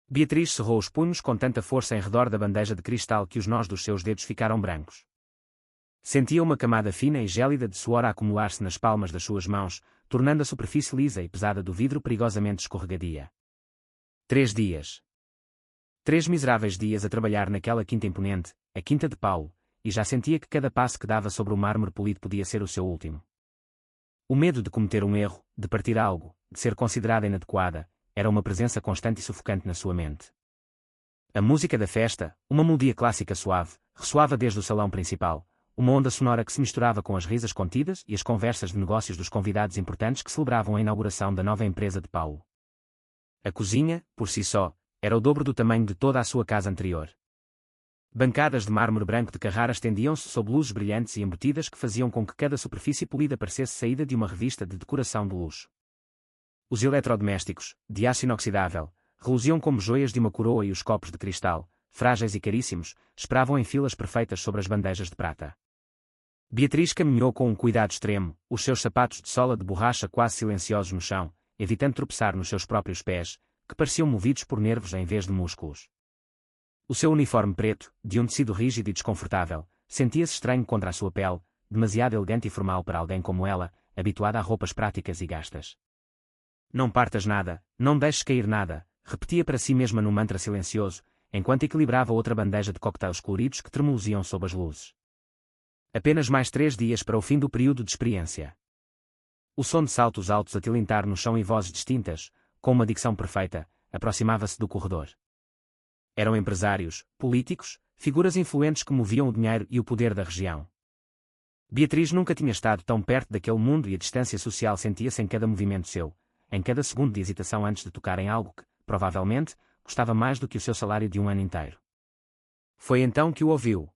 Beatriz cerrou os punhos com tanta força em redor da bandeja de cristal que os nós dos seus dedos ficaram brancos. Sentia uma camada fina e gélida de suor a acumular-se nas palmas das suas mãos, tornando a superfície lisa e pesada do vidro perigosamente escorregadia. 3 dias. 3 miseráveis dias a trabalhar naquela quinta imponente, a Quinta de Paulo, e já sentia que cada passo que dava sobre o mármore polido podia ser o seu último. O medo de cometer um erro, de partir algo, de ser considerada inadequada, era uma presença constante e sufocante na sua mente. A música da festa, uma melodia clássica suave, ressoava desde o salão principal, uma onda sonora que se misturava com as risas contidas e as conversas de negócios dos convidados importantes que celebravam a inauguração da nova empresa de Paulo. A cozinha, por si só, era o dobro do tamanho de toda a sua casa anterior. Bancadas de mármore branco de Carrara estendiam-se sob luzes brilhantes e embutidas que faziam com que cada superfície polida parecesse saída de uma revista de decoração de luxo. Os eletrodomésticos, de aço inoxidável, reluziam como joias de uma coroa e os copos de cristal, frágeis e caríssimos, esperavam em filas perfeitas sobre as bandejas de prata. Beatriz caminhou com um cuidado extremo, os seus sapatos de sola de borracha quase silenciosos no chão, evitando tropeçar nos seus próprios pés, que pareciam movidos por nervos em vez de músculos. O seu uniforme preto, de um tecido rígido e desconfortável, sentia-se estranho contra a sua pele, demasiado elegante e formal para alguém como ela, habituada a roupas práticas e gastas. Não partas nada, não deixes cair nada, repetia para si mesma num mantra silencioso, enquanto equilibrava outra bandeja de coquetéis coloridos que tremeluziam sob as luzes. Apenas mais 3 dias para o fim do período de experiência. O som de saltos altos a tilintar no chão e vozes distintas, com uma dicção perfeita, aproximava-se do corredor. Eram empresários, políticos, figuras influentes que moviam o dinheiro e o poder da região. Beatriz nunca tinha estado tão perto daquele mundo e a distância social sentia-se em cada movimento seu, em cada segundo de hesitação antes de tocar em algo que, provavelmente, custava mais do que o seu salário de um ano inteiro. Foi então que o ouviu.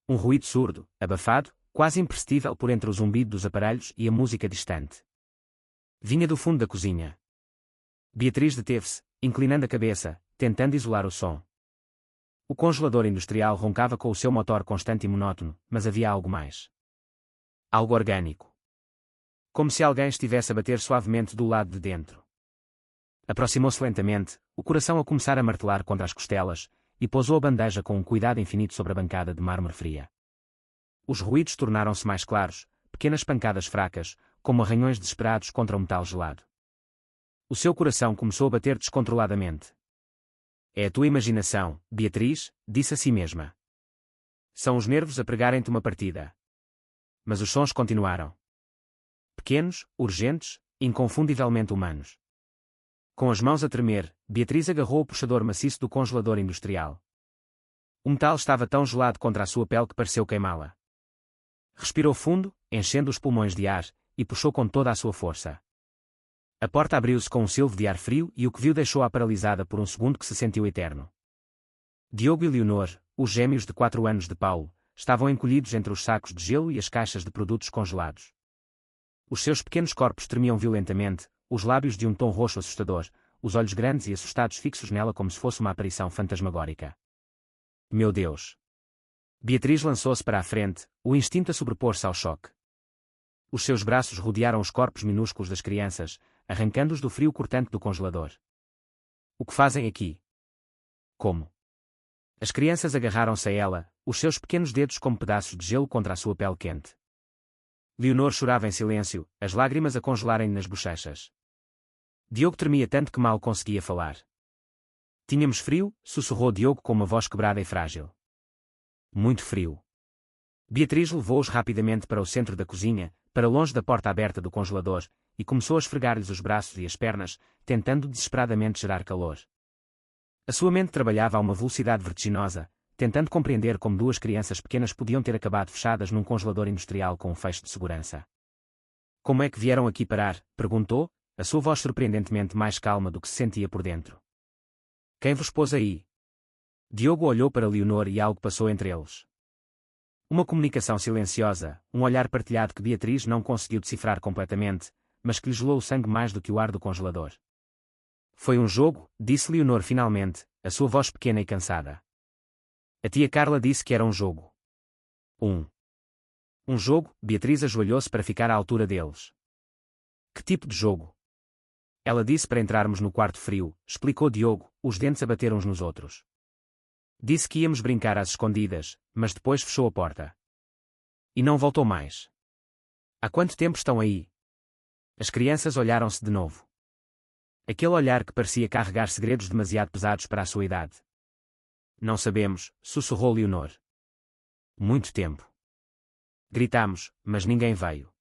Um ruído surdo, abafado, quase imperceptível por entre o zumbido dos aparelhos e a música distante. Vinha do fundo da cozinha. Beatriz deteve-se, inclinando a cabeça, tentando isolar o som. O congelador industrial roncava com o seu motor constante e monótono, mas havia algo mais. Algo orgânico. Como se alguém estivesse a bater suavemente do lado de dentro. Aproximou-se lentamente, o coração a começar a martelar contra as costelas, e pousou a bandeja com um cuidado infinito sobre a bancada de mármore fria. Os ruídos tornaram-se mais claros, pequenas pancadas fracas, como arranhões desesperados contra um metal gelado. O seu coração começou a bater descontroladamente. É a tua imaginação, Beatriz, disse a si mesma. São os nervos a pregarem-te uma partida. Mas os sons continuaram. Pequenos, urgentes, inconfundivelmente humanos. Com as mãos a tremer, Beatriz agarrou o puxador maciço do congelador industrial. O metal estava tão gelado contra a sua pele que pareceu queimá-la. Respirou fundo, enchendo os pulmões de ar, e puxou com toda a sua força. A porta abriu-se com um silvo de ar frio e o que viu deixou-a paralisada por um segundo que se sentiu eterno. Diogo e Leonor, os gêmeos de 4 anos de Paulo, estavam encolhidos entre os sacos de gelo e as caixas de produtos congelados. Os seus pequenos corpos tremiam violentamente, os lábios de um tom roxo assustador, os olhos grandes e assustados fixos nela como se fosse uma aparição fantasmagórica. Meu Deus! Beatriz lançou-se para a frente, o instinto a sobrepor-se ao choque. Os seus braços rodearam os corpos minúsculos das crianças, arrancando-os do frio cortante do congelador. O que fazem aqui? Como? As crianças agarraram-se a ela, os seus pequenos dedos como pedaços de gelo contra a sua pele quente. Leonor chorava em silêncio, as lágrimas a congelarem nas bochechas. Diogo tremia tanto que mal conseguia falar. Tínhamos frio, sussurrou Diogo com uma voz quebrada e frágil. Muito frio. Beatriz levou-os rapidamente para o centro da cozinha, para longe da porta aberta do congelador, e começou a esfregar-lhes os braços e as pernas, tentando desesperadamente gerar calor. A sua mente trabalhava a uma velocidade vertiginosa, tentando compreender como 2 crianças pequenas podiam ter acabado fechadas num congelador industrial com um fecho de segurança. Como é que vieram aqui parar? Perguntou, a sua voz surpreendentemente mais calma do que se sentia por dentro. Quem vos pôs aí? Diogo olhou para Leonor e algo passou entre eles. Uma comunicação silenciosa, um olhar partilhado que Beatriz não conseguiu decifrar completamente, mas que lhe gelou o sangue mais do que o ar do congelador. Foi um jogo, disse Leonor finalmente, a sua voz pequena e cansada. A tia Carla disse que era um jogo. Um jogo? Beatriz ajoelhou-se para ficar à altura deles. Que tipo de jogo? Ela disse para entrarmos no quarto frio, explicou Diogo, os dentes a bater uns nos outros. Disse que íamos brincar às escondidas, mas depois fechou a porta. E não voltou mais. Há quanto tempo estão aí? As crianças olharam-se de novo. Aquele olhar que parecia carregar segredos demasiado pesados para a sua idade. Não sabemos, sussurrou Leonor. Muito tempo. Gritámos, mas ninguém veio.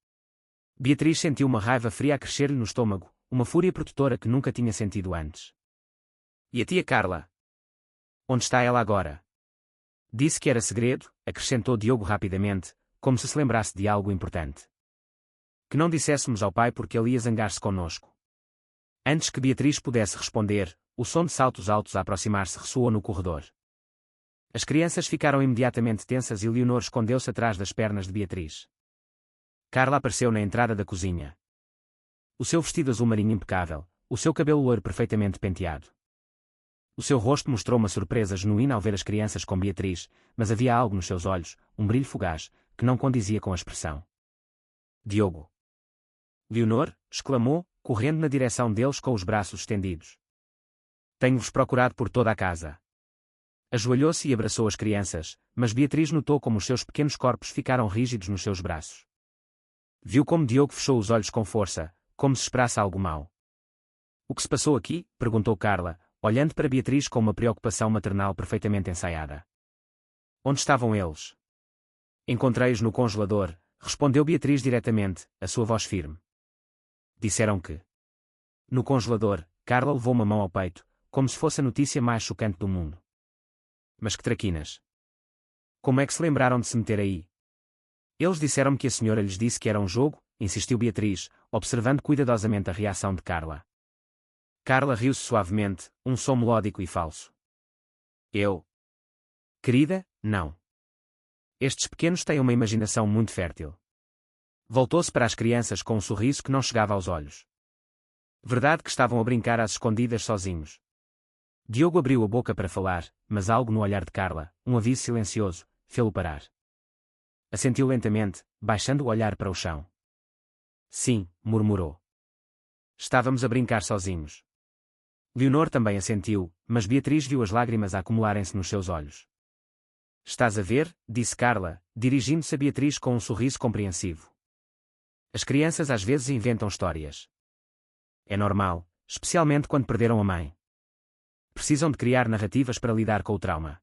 Beatriz sentiu uma raiva fria a crescer-lhe no estômago, uma fúria protetora que nunca tinha sentido antes. E a tia Carla? Onde está ela agora? Disse que era segredo, acrescentou Diogo rapidamente, como se lembrasse de algo importante. Que não disséssemos ao pai porque ele ia zangar-se connosco. Antes que Beatriz pudesse responder, o som de saltos altos a aproximar-se ressoou no corredor. As crianças ficaram imediatamente tensas e Leonor escondeu-se atrás das pernas de Beatriz. Carla apareceu na entrada da cozinha. O seu vestido azul marinho impecável, o seu cabelo loiro perfeitamente penteado. O seu rosto mostrou uma surpresa genuína ao ver as crianças com Beatriz, mas havia algo nos seus olhos, um brilho fugaz, que não condizia com a expressão. Diogo. Leonor, exclamou, correndo na direção deles com os braços estendidos. Tenho-vos procurado por toda a casa. Ajoelhou-se e abraçou as crianças, mas Beatriz notou como os seus pequenos corpos ficaram rígidos nos seus braços. Viu como Diogo fechou os olhos com força, como se esperasse algo mau. O que se passou aqui? Perguntou Carla, olhando para Beatriz com uma preocupação maternal perfeitamente ensaiada. Onde estavam eles? Encontrei-os no congelador, respondeu Beatriz diretamente, a sua voz firme. Disseram que... No congelador, Carla levou uma mão ao peito, como se fosse a notícia mais chocante do mundo. Mas que traquinas! Como é que se lembraram de se meter aí? Eles disseram-me que a senhora lhes disse que era um jogo, insistiu Beatriz, observando cuidadosamente a reação de Carla. Carla riu-se suavemente, um som melódico e falso. Eu? Querida, não. Estes pequenos têm uma imaginação muito fértil. Voltou-se para as crianças com um sorriso que não chegava aos olhos. Verdade que estavam a brincar às escondidas sozinhos. Diogo abriu a boca para falar, mas algo no olhar de Carla, um aviso silencioso, fê-lo parar. Assentiu lentamente, baixando o olhar para o chão. Sim, murmurou. Estávamos a brincar sozinhos. Leonor também assentiu, mas Beatriz viu as lágrimas a acumularem-se nos seus olhos. Estás a ver? Disse Carla, dirigindo-se a Beatriz com um sorriso compreensivo. As crianças às vezes inventam histórias. É normal, especialmente quando perderam a mãe. Precisam de criar narrativas para lidar com o trauma.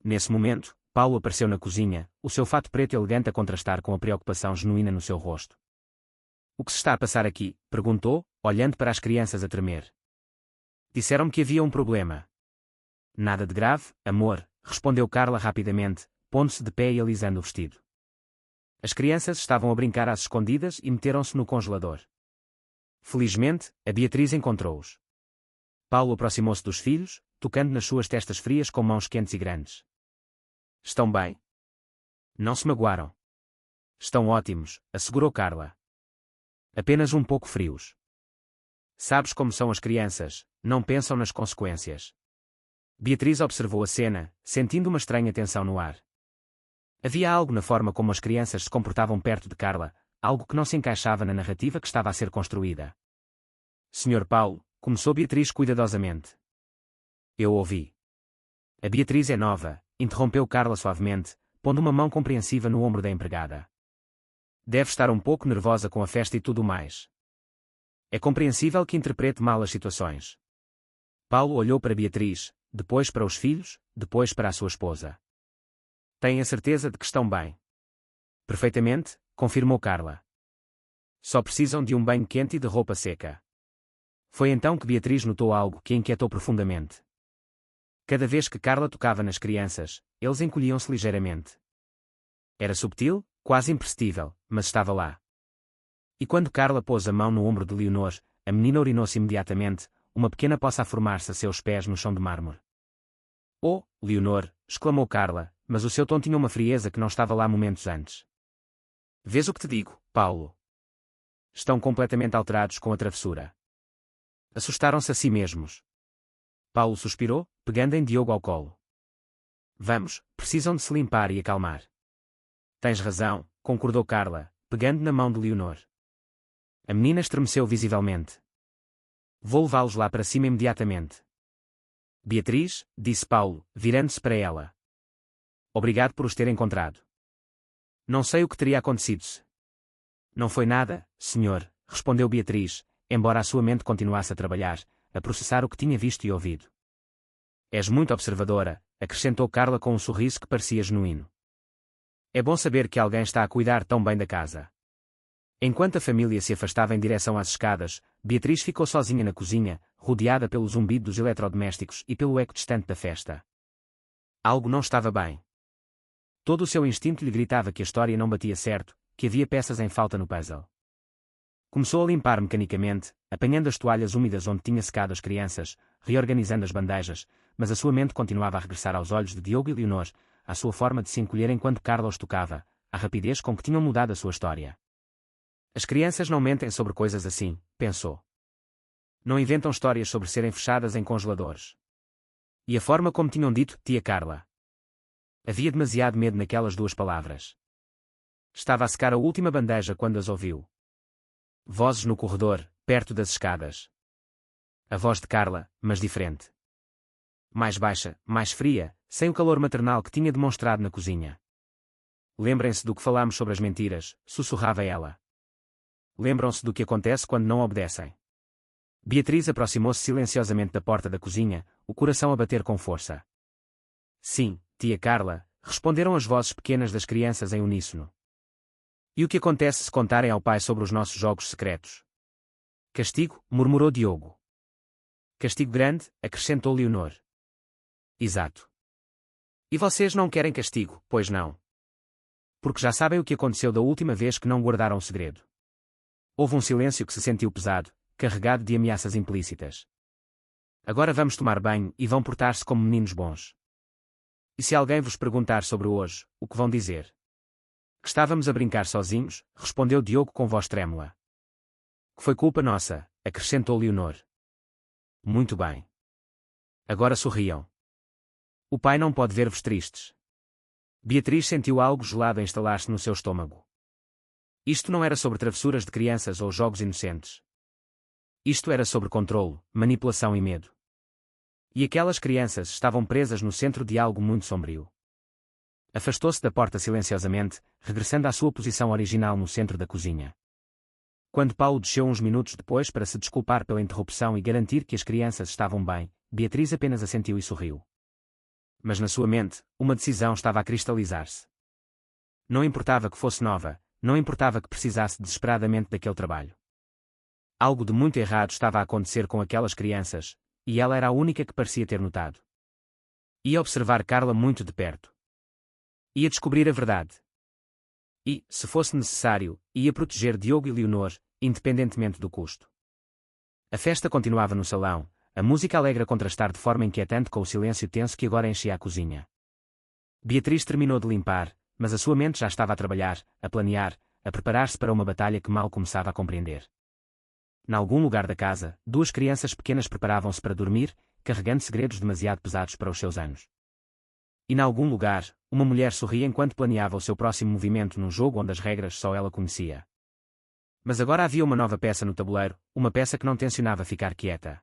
Nesse momento, Paulo apareceu na cozinha, o seu fato preto elegante a contrastar com a preocupação genuína no seu rosto. O que se está a passar aqui? Perguntou, olhando para as crianças a tremer. Disseram-me que havia um problema. Nada de grave, amor, respondeu Carla rapidamente, pondo-se de pé e alisando o vestido. As crianças estavam a brincar às escondidas e meteram-se no congelador. Felizmente, a Beatriz encontrou-os. Paulo aproximou-se dos filhos, tocando nas suas testas frias com mãos quentes e grandes. Estão bem? Não se magoaram. Estão ótimos, assegurou Carla. Apenas um pouco frios. Sabes como são as crianças, não pensam nas consequências. Beatriz observou a cena, sentindo uma estranha tensão no ar. Havia algo na forma como as crianças se comportavam perto de Carla, algo que não se encaixava na narrativa que estava a ser construída. Senhor Paulo, começou Beatriz cuidadosamente. Eu ouvi. A Beatriz é nova, interrompeu Carla suavemente, pondo uma mão compreensiva no ombro da empregada. Deve estar um pouco nervosa com a festa e tudo mais. É compreensível que interprete mal as situações. Paulo olhou para Beatriz, depois para os filhos, depois para a sua esposa. Tem a certeza de que estão bem? Perfeitamente, confirmou Carla. Só precisam de um banho quente e de roupa seca. Foi então que Beatriz notou algo que a inquietou profundamente. Cada vez que Carla tocava nas crianças, eles encolhiam-se ligeiramente. Era subtil, quase imperceptível, mas estava lá. E quando Carla pôs a mão no ombro de Leonor, a menina urinou-se imediatamente, uma pequena poça a formar-se a seus pés no chão de mármore. Oh, Leonor, exclamou Carla, mas o seu tom tinha uma frieza que não estava lá momentos antes. Vês o que te digo, Paulo? Estão completamente alterados com a travessura. Assustaram-se a si mesmos. Paulo suspirou, pegando em Diogo ao colo. Vamos, precisam de se limpar e acalmar. Tens razão, concordou Carla, pegando na mão de Leonor. A menina estremeceu visivelmente. Vou levá-los lá para cima imediatamente. Beatriz, disse Paulo, virando-se para ela. Obrigado por os ter encontrado. Não sei o que teria acontecido se. Não foi nada, senhor, respondeu Beatriz, embora a sua mente continuasse a trabalhar, a processar o que tinha visto e ouvido. És muito observadora, acrescentou Carla com um sorriso que parecia genuíno. É bom saber que alguém está a cuidar tão bem da casa. Enquanto a família se afastava em direção às escadas, Beatriz ficou sozinha na cozinha, rodeada pelo zumbido dos eletrodomésticos e pelo eco distante da festa. Algo não estava bem. Todo o seu instinto lhe gritava que a história não batia certo, que havia peças em falta no puzzle. Começou a limpar mecanicamente, apanhando as toalhas úmidas onde tinha secado as crianças, reorganizando as bandejas, mas a sua mente continuava a regressar aos olhos de Diogo e Leonor, à sua forma de se encolher enquanto Carla os tocava, à rapidez com que tinham mudado a sua história. As crianças não mentem sobre coisas assim, pensou. Não inventam histórias sobre serem fechadas em congeladores. E a forma como tinham dito, tia Carla. Havia demasiado medo naquelas duas palavras. Estava a secar a última bandeja quando as ouviu. Vozes no corredor, perto das escadas. A voz de Carla, mas diferente. Mais baixa, mais fria, sem o calor maternal que tinha demonstrado na cozinha. Lembrem-se do que falámos sobre as mentiras, sussurrava ela. Lembram-se do que acontece quando não obedecem. Beatriz aproximou-se silenciosamente da porta da cozinha, o coração a bater com força. Sim, tia Carla, responderam as vozes pequenas das crianças em uníssono. E o que acontece se contarem ao pai sobre os nossos jogos secretos? Castigo, murmurou Diogo. Castigo grande, acrescentou Leonor. Exato. E vocês não querem castigo, pois não? Porque já sabem o que aconteceu da última vez que não guardaram o segredo. Houve um silêncio que se sentiu pesado, carregado de ameaças implícitas. Agora vamos tomar banho e vão portar-se como meninos bons. E se alguém vos perguntar sobre hoje, o que vão dizer? Que estávamos a brincar sozinhos, respondeu Diogo com voz trêmula. Que foi culpa nossa, acrescentou Leonor. Muito bem. Agora sorriam. O pai não pode ver-vos tristes. Beatriz sentiu algo gelado a instalar-se no seu estômago. Isto não era sobre travessuras de crianças ou jogos inocentes. Isto era sobre controlo, manipulação e medo. E aquelas crianças estavam presas no centro de algo muito sombrio. Afastou-se da porta silenciosamente, regressando à sua posição original no centro da cozinha. Quando Paulo desceu uns minutos depois para se desculpar pela interrupção e garantir que as crianças estavam bem, Beatriz apenas assentiu e sorriu. Mas na sua mente, uma decisão estava a cristalizar-se. Não importava que fosse nova, não importava que precisasse desesperadamente daquele trabalho. Algo de muito errado estava a acontecer com aquelas crianças, e ela era a única que parecia ter notado. Ia observar Carla muito de perto. Ia descobrir a verdade. E, se fosse necessário, ia proteger Diogo e Leonor, independentemente do custo. A festa continuava no salão, a música alegre a contrastar de forma inquietante com o silêncio tenso que agora enchia a cozinha. Beatriz terminou de limpar, mas a sua mente já estava a trabalhar, a planear, a preparar-se para uma batalha que mal começava a compreender. Em algum lugar da casa, duas crianças pequenas preparavam-se para dormir, carregando segredos demasiado pesados para os seus anos. E em algum lugar, uma mulher sorria enquanto planeava o seu próximo movimento num jogo onde as regras só ela conhecia. Mas agora havia uma nova peça no tabuleiro, uma peça que não tencionava ficar quieta.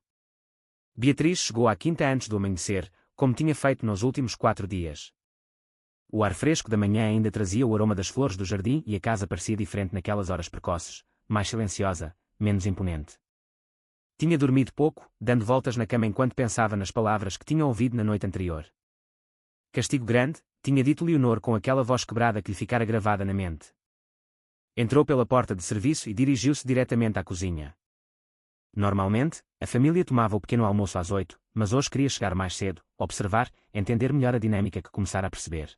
Beatriz chegou à quinta antes do amanhecer, como tinha feito nos últimos 4 dias. O ar fresco da manhã ainda trazia o aroma das flores do jardim e a casa parecia diferente naquelas horas precoces, mais silenciosa, menos imponente. Tinha dormido pouco, dando voltas na cama enquanto pensava nas palavras que tinha ouvido na noite anterior. Castigo grande, tinha dito Leonor com aquela voz quebrada que lhe ficara gravada na mente. Entrou pela porta de serviço e dirigiu-se diretamente à cozinha. Normalmente, a família tomava o pequeno almoço às 8, mas hoje queria chegar mais cedo, observar, entender melhor a dinâmica que começara a perceber.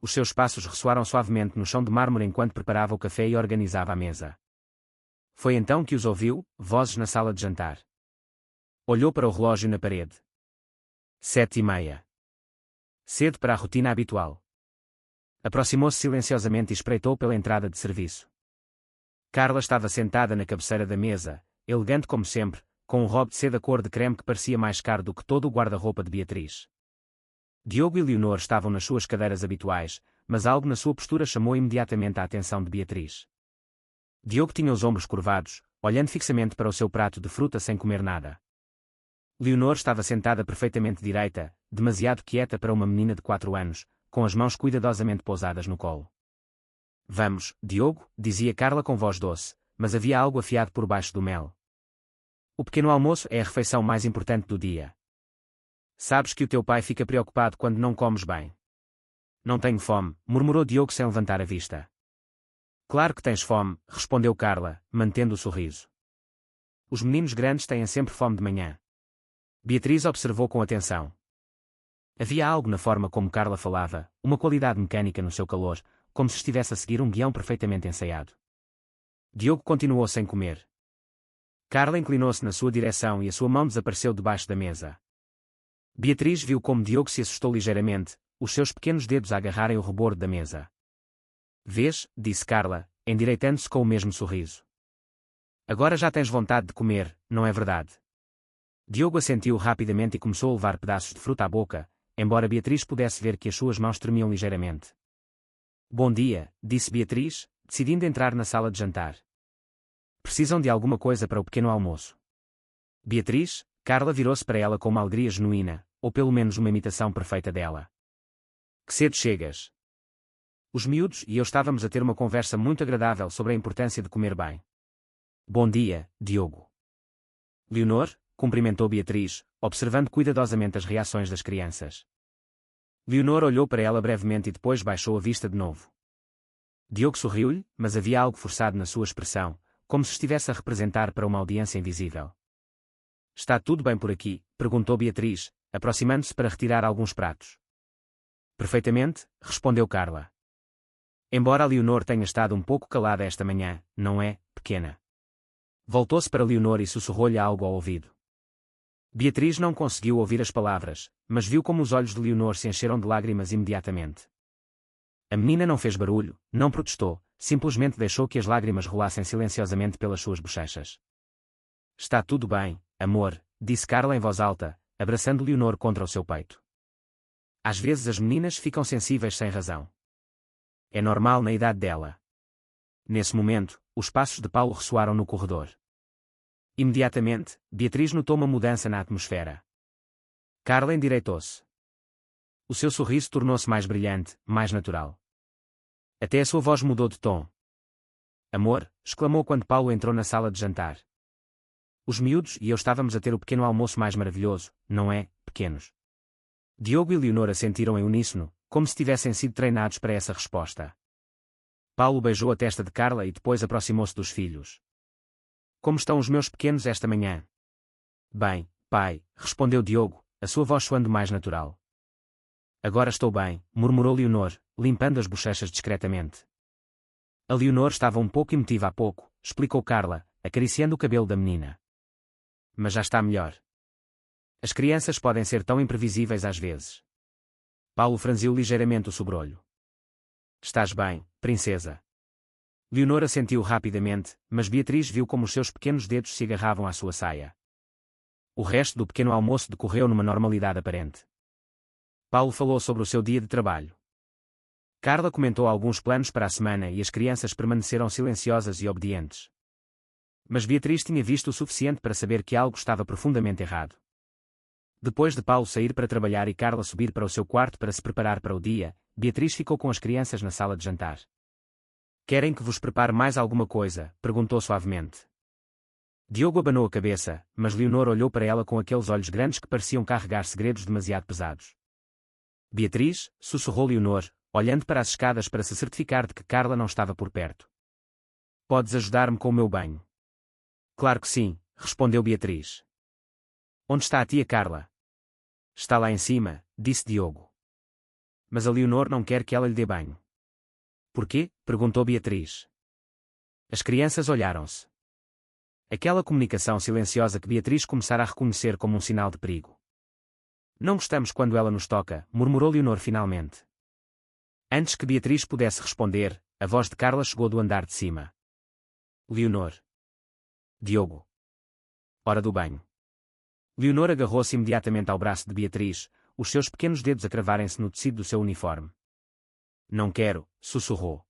Os seus passos ressoaram suavemente no chão de mármore enquanto preparava o café e organizava a mesa. Foi então que os ouviu, vozes na sala de jantar. Olhou para o relógio na parede. 7:30. Cedo para a rotina habitual. Aproximou-se silenciosamente e espreitou pela entrada de serviço. Carla estava sentada na cabeceira da mesa, elegante como sempre, com um robe de seda cor de creme que parecia mais caro do que todo o guarda-roupa de Beatriz. Diogo e Leonor estavam nas suas cadeiras habituais, mas algo na sua postura chamou imediatamente a atenção de Beatriz. Diogo tinha os ombros curvados, olhando fixamente para o seu prato de fruta sem comer nada. Leonor estava sentada perfeitamente direita, demasiado quieta para uma menina de 4 anos, com as mãos cuidadosamente pousadas no colo. Vamos, Diogo, dizia Carla com voz doce, mas havia algo afiado por baixo do mel. O pequeno almoço é a refeição mais importante do dia. Sabes que o teu pai fica preocupado quando não comes bem. Não tenho fome, murmurou Diogo sem levantar a vista. Claro que tens fome, respondeu Carla, mantendo o sorriso. Os meninos grandes têm sempre fome de manhã. Beatriz observou com atenção. Havia algo na forma como Carla falava, uma qualidade mecânica no seu calor, como se estivesse a seguir um guião perfeitamente ensaiado. Diogo continuou sem comer. Carla inclinou-se na sua direção e a sua mão desapareceu debaixo da mesa. Beatriz viu como Diogo se assustou ligeiramente, os seus pequenos dedos a agarrarem o rebordo da mesa. Vês, disse Carla, endireitando-se com o mesmo sorriso. Agora já tens vontade de comer, não é verdade? Diogo assentiu rapidamente e começou a levar pedaços de fruta à boca, embora Beatriz pudesse ver que as suas mãos tremiam ligeiramente. Bom dia, disse Beatriz, decidindo entrar na sala de jantar. Precisam de alguma coisa para o pequeno almoço. Beatriz, Carla virou-se para ela com uma alegria genuína, ou pelo menos uma imitação perfeita dela. Que cedo chegas. Os miúdos e eu estávamos a ter uma conversa muito agradável sobre a importância de comer bem. Bom dia, Diogo. Leonor, cumprimentou Beatriz, observando cuidadosamente as reações das crianças. Leonor olhou para ela brevemente e depois baixou a vista de novo. Diogo sorriu-lhe, mas havia algo forçado na sua expressão, como se estivesse a representar para uma audiência invisível. Está tudo bem por aqui? Perguntou Beatriz, aproximando-se para retirar alguns pratos. Perfeitamente, respondeu Carla. Embora a Leonor tenha estado um pouco calada esta manhã, não é, pequena? Voltou-se para Leonor e sussurrou-lhe algo ao ouvido. Beatriz não conseguiu ouvir as palavras, mas viu como os olhos de Leonor se encheram de lágrimas imediatamente. A menina não fez barulho, não protestou, simplesmente deixou que as lágrimas rolassem silenciosamente pelas suas bochechas. Está tudo bem, amor, disse Carla em voz alta, abraçando Leonor contra o seu peito. Às vezes as meninas ficam sensíveis sem razão. É normal na idade dela. Nesse momento, os passos de Paulo ressoaram no corredor. Imediatamente, Beatriz notou uma mudança na atmosfera. Carla endireitou-se. O seu sorriso tornou-se mais brilhante, mais natural. Até a sua voz mudou de tom. Amor, exclamou quando Paulo entrou na sala de jantar. Os miúdos e eu estávamos a ter o pequeno almoço mais maravilhoso, não é, pequenos? Diogo e Leonor assentiram em uníssono, como se tivessem sido treinados para essa resposta. Paulo beijou a testa de Carla e depois aproximou-se dos filhos. Como estão os meus pequenos esta manhã? Bem, pai, respondeu Diogo, a sua voz soando mais natural. Agora estou bem, murmurou Leonor, limpando as bochechas discretamente. A Leonor estava um pouco emotiva há pouco, explicou Carla, acariciando o cabelo da menina. Mas já está melhor. As crianças podem ser tão imprevisíveis às vezes. Paulo franziu ligeiramente o sobrolho. Estás bem, princesa. Leonor assentiu rapidamente, mas Beatriz viu como os seus pequenos dedos se agarravam à sua saia. O resto do pequeno almoço decorreu numa normalidade aparente. Paulo falou sobre o seu dia de trabalho. Carla comentou alguns planos para a semana e as crianças permaneceram silenciosas e obedientes. Mas Beatriz tinha visto o suficiente para saber que algo estava profundamente errado. Depois de Paulo sair para trabalhar e Carla subir para o seu quarto para se preparar para o dia, Beatriz ficou com as crianças na sala de jantar. Querem que vos prepare mais alguma coisa? Perguntou suavemente. Diogo abanou a cabeça, mas Leonor olhou para ela com aqueles olhos grandes que pareciam carregar segredos demasiado pesados. Beatriz, sussurrou Leonor, olhando para as escadas para se certificar de que Carla não estava por perto. Podes ajudar-me com o meu banho? Claro que sim, respondeu Beatriz. Onde está a tia Carla? Está lá em cima, disse Diogo. Mas a Leonor não quer que ela lhe dê banho. Por quê? Perguntou Beatriz. As crianças olharam-se. Aquela comunicação silenciosa que Beatriz começara a reconhecer como um sinal de perigo. Não gostamos quando ela nos toca, murmurou Leonor finalmente. Antes que Beatriz pudesse responder, a voz de Carla chegou do andar de cima. Leonor. Diogo. Hora do banho. Leonor agarrou-se imediatamente ao braço de Beatriz, os seus pequenos dedos a cravarem-se no tecido do seu uniforme. Não quero, sussurrou.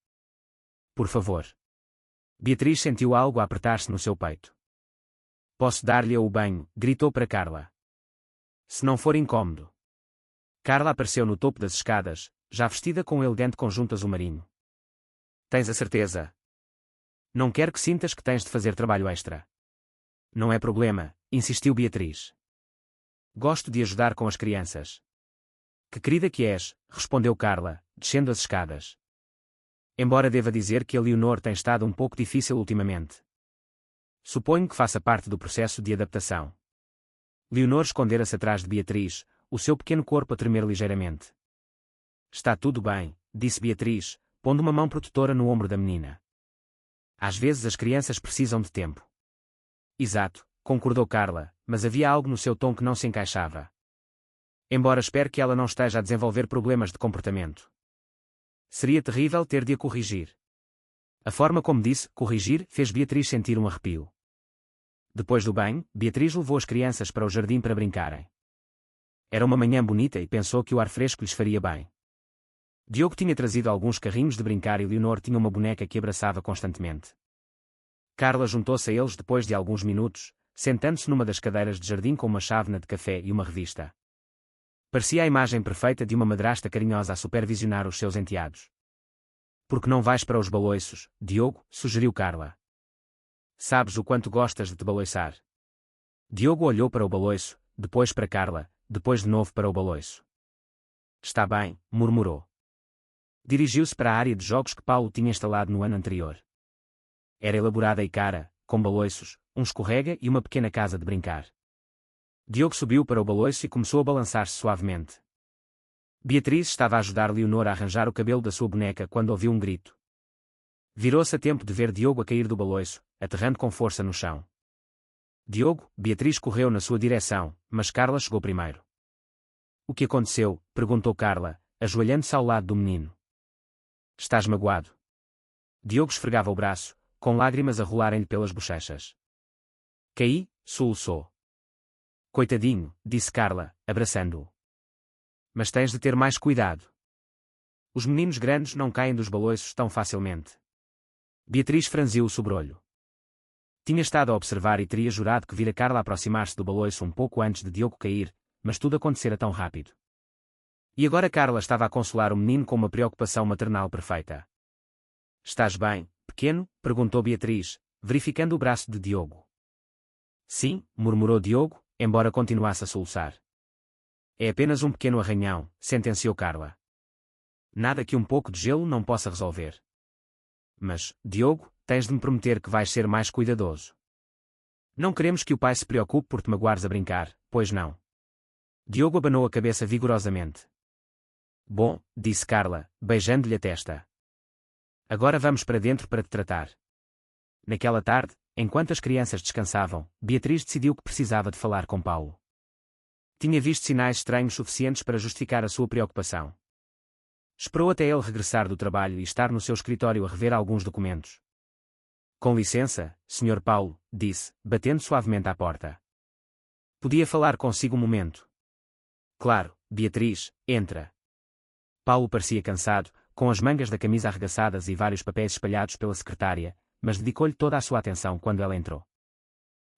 Por favor. Beatriz sentiu algo a apertar-se no seu peito. Posso dar-lhe o banho, gritou para Carla. Se não for incômodo. Carla apareceu no topo das escadas, já vestida com um elegante conjunto azul marinho. Tens a certeza? Não quero que sintas que tens de fazer trabalho extra. Não é problema, insistiu Beatriz. Gosto de ajudar com as crianças. Que querida que és, respondeu Carla, descendo as escadas. Embora deva dizer que a Leonor tem estado um pouco difícil ultimamente. Suponho que faça parte do processo de adaptação. Leonor escondera-se atrás de Beatriz, o seu pequeno corpo a tremer ligeiramente. Está tudo bem, disse Beatriz, pondo uma mão protetora no ombro da menina. Às vezes as crianças precisam de tempo. Exato, concordou Carla, mas havia algo no seu tom que não se encaixava. Embora espere que ela não esteja a desenvolver problemas de comportamento. Seria terrível ter de a corrigir. A forma como disse corrigir fez Beatriz sentir um arrepio. Depois do banho, Beatriz levou as crianças para o jardim para brincarem. Era uma manhã bonita e pensou que o ar fresco lhes faria bem. Diogo tinha trazido alguns carrinhos de brincar e Leonor tinha uma boneca que abraçava constantemente. Carla juntou-se a eles depois de alguns minutos, sentando-se numa das cadeiras de jardim com uma chávena de café e uma revista. Parecia a imagem perfeita de uma madrasta carinhosa a supervisionar os seus enteados. Por que não vais para os baloiços, Diogo? Sugeriu Carla. Sabes o quanto gostas de te baloiçar. Diogo olhou para o baloiço, depois para Carla, depois de novo para o baloiço. Está bem, murmurou. Dirigiu-se para a área de jogos que Paulo tinha instalado no ano anterior. Era elaborada e cara, com baloiços, um escorrega e uma pequena casa de brincar. Diogo subiu para o baloiço e começou a balançar-se suavemente. Beatriz estava a ajudar Leonor a arranjar o cabelo da sua boneca quando ouviu um grito. Virou-se a tempo de ver Diogo a cair do baloiço, aterrando com força no chão. Diogo, Beatriz correu na sua direção, mas Carla chegou primeiro. O que aconteceu? Perguntou Carla, ajoelhando-se ao lado do menino. Estás magoado? Diogo esfregava o braço, com lágrimas a rolarem-lhe pelas bochechas. Caí, soluçou. Coitadinho, disse Carla, abraçando-o. Mas tens de ter mais cuidado. Os meninos grandes não caem dos baloiços tão facilmente. Beatriz franziu o sobrolho. Tinha estado a observar e teria jurado que vira Carla aproximar-se do baloiço um pouco antes de Diogo cair, mas tudo acontecera tão rápido. E agora Carla estava a consolar o menino com uma preocupação maternal perfeita. Estás bem, pequeno? Perguntou Beatriz, verificando o braço de Diogo. Sim, murmurou Diogo, embora continuasse a soluçar. É apenas um pequeno arranhão, sentenciou Carla. Nada que um pouco de gelo não possa resolver. Mas, Diogo, tens de me prometer que vais ser mais cuidadoso. Não queremos que o pai se preocupe por te magoares a brincar, pois não. Diogo abanou a cabeça vigorosamente. Bom, disse Carla, beijando-lhe a testa. Agora vamos para dentro para te tratar. Naquela tarde, enquanto as crianças descansavam, Beatriz decidiu que precisava de falar com Paulo. Tinha visto sinais estranhos suficientes para justificar a sua preocupação. Esperou até ele regressar do trabalho e estar no seu escritório a rever alguns documentos. Com licença, Sr. Paulo, disse, batendo suavemente à porta. Podia falar consigo um momento? Claro, Beatriz, entra. Paulo parecia cansado, com as mangas da camisa arregaçadas e vários papéis espalhados pela secretária, mas dedicou-lhe toda a sua atenção quando ela entrou.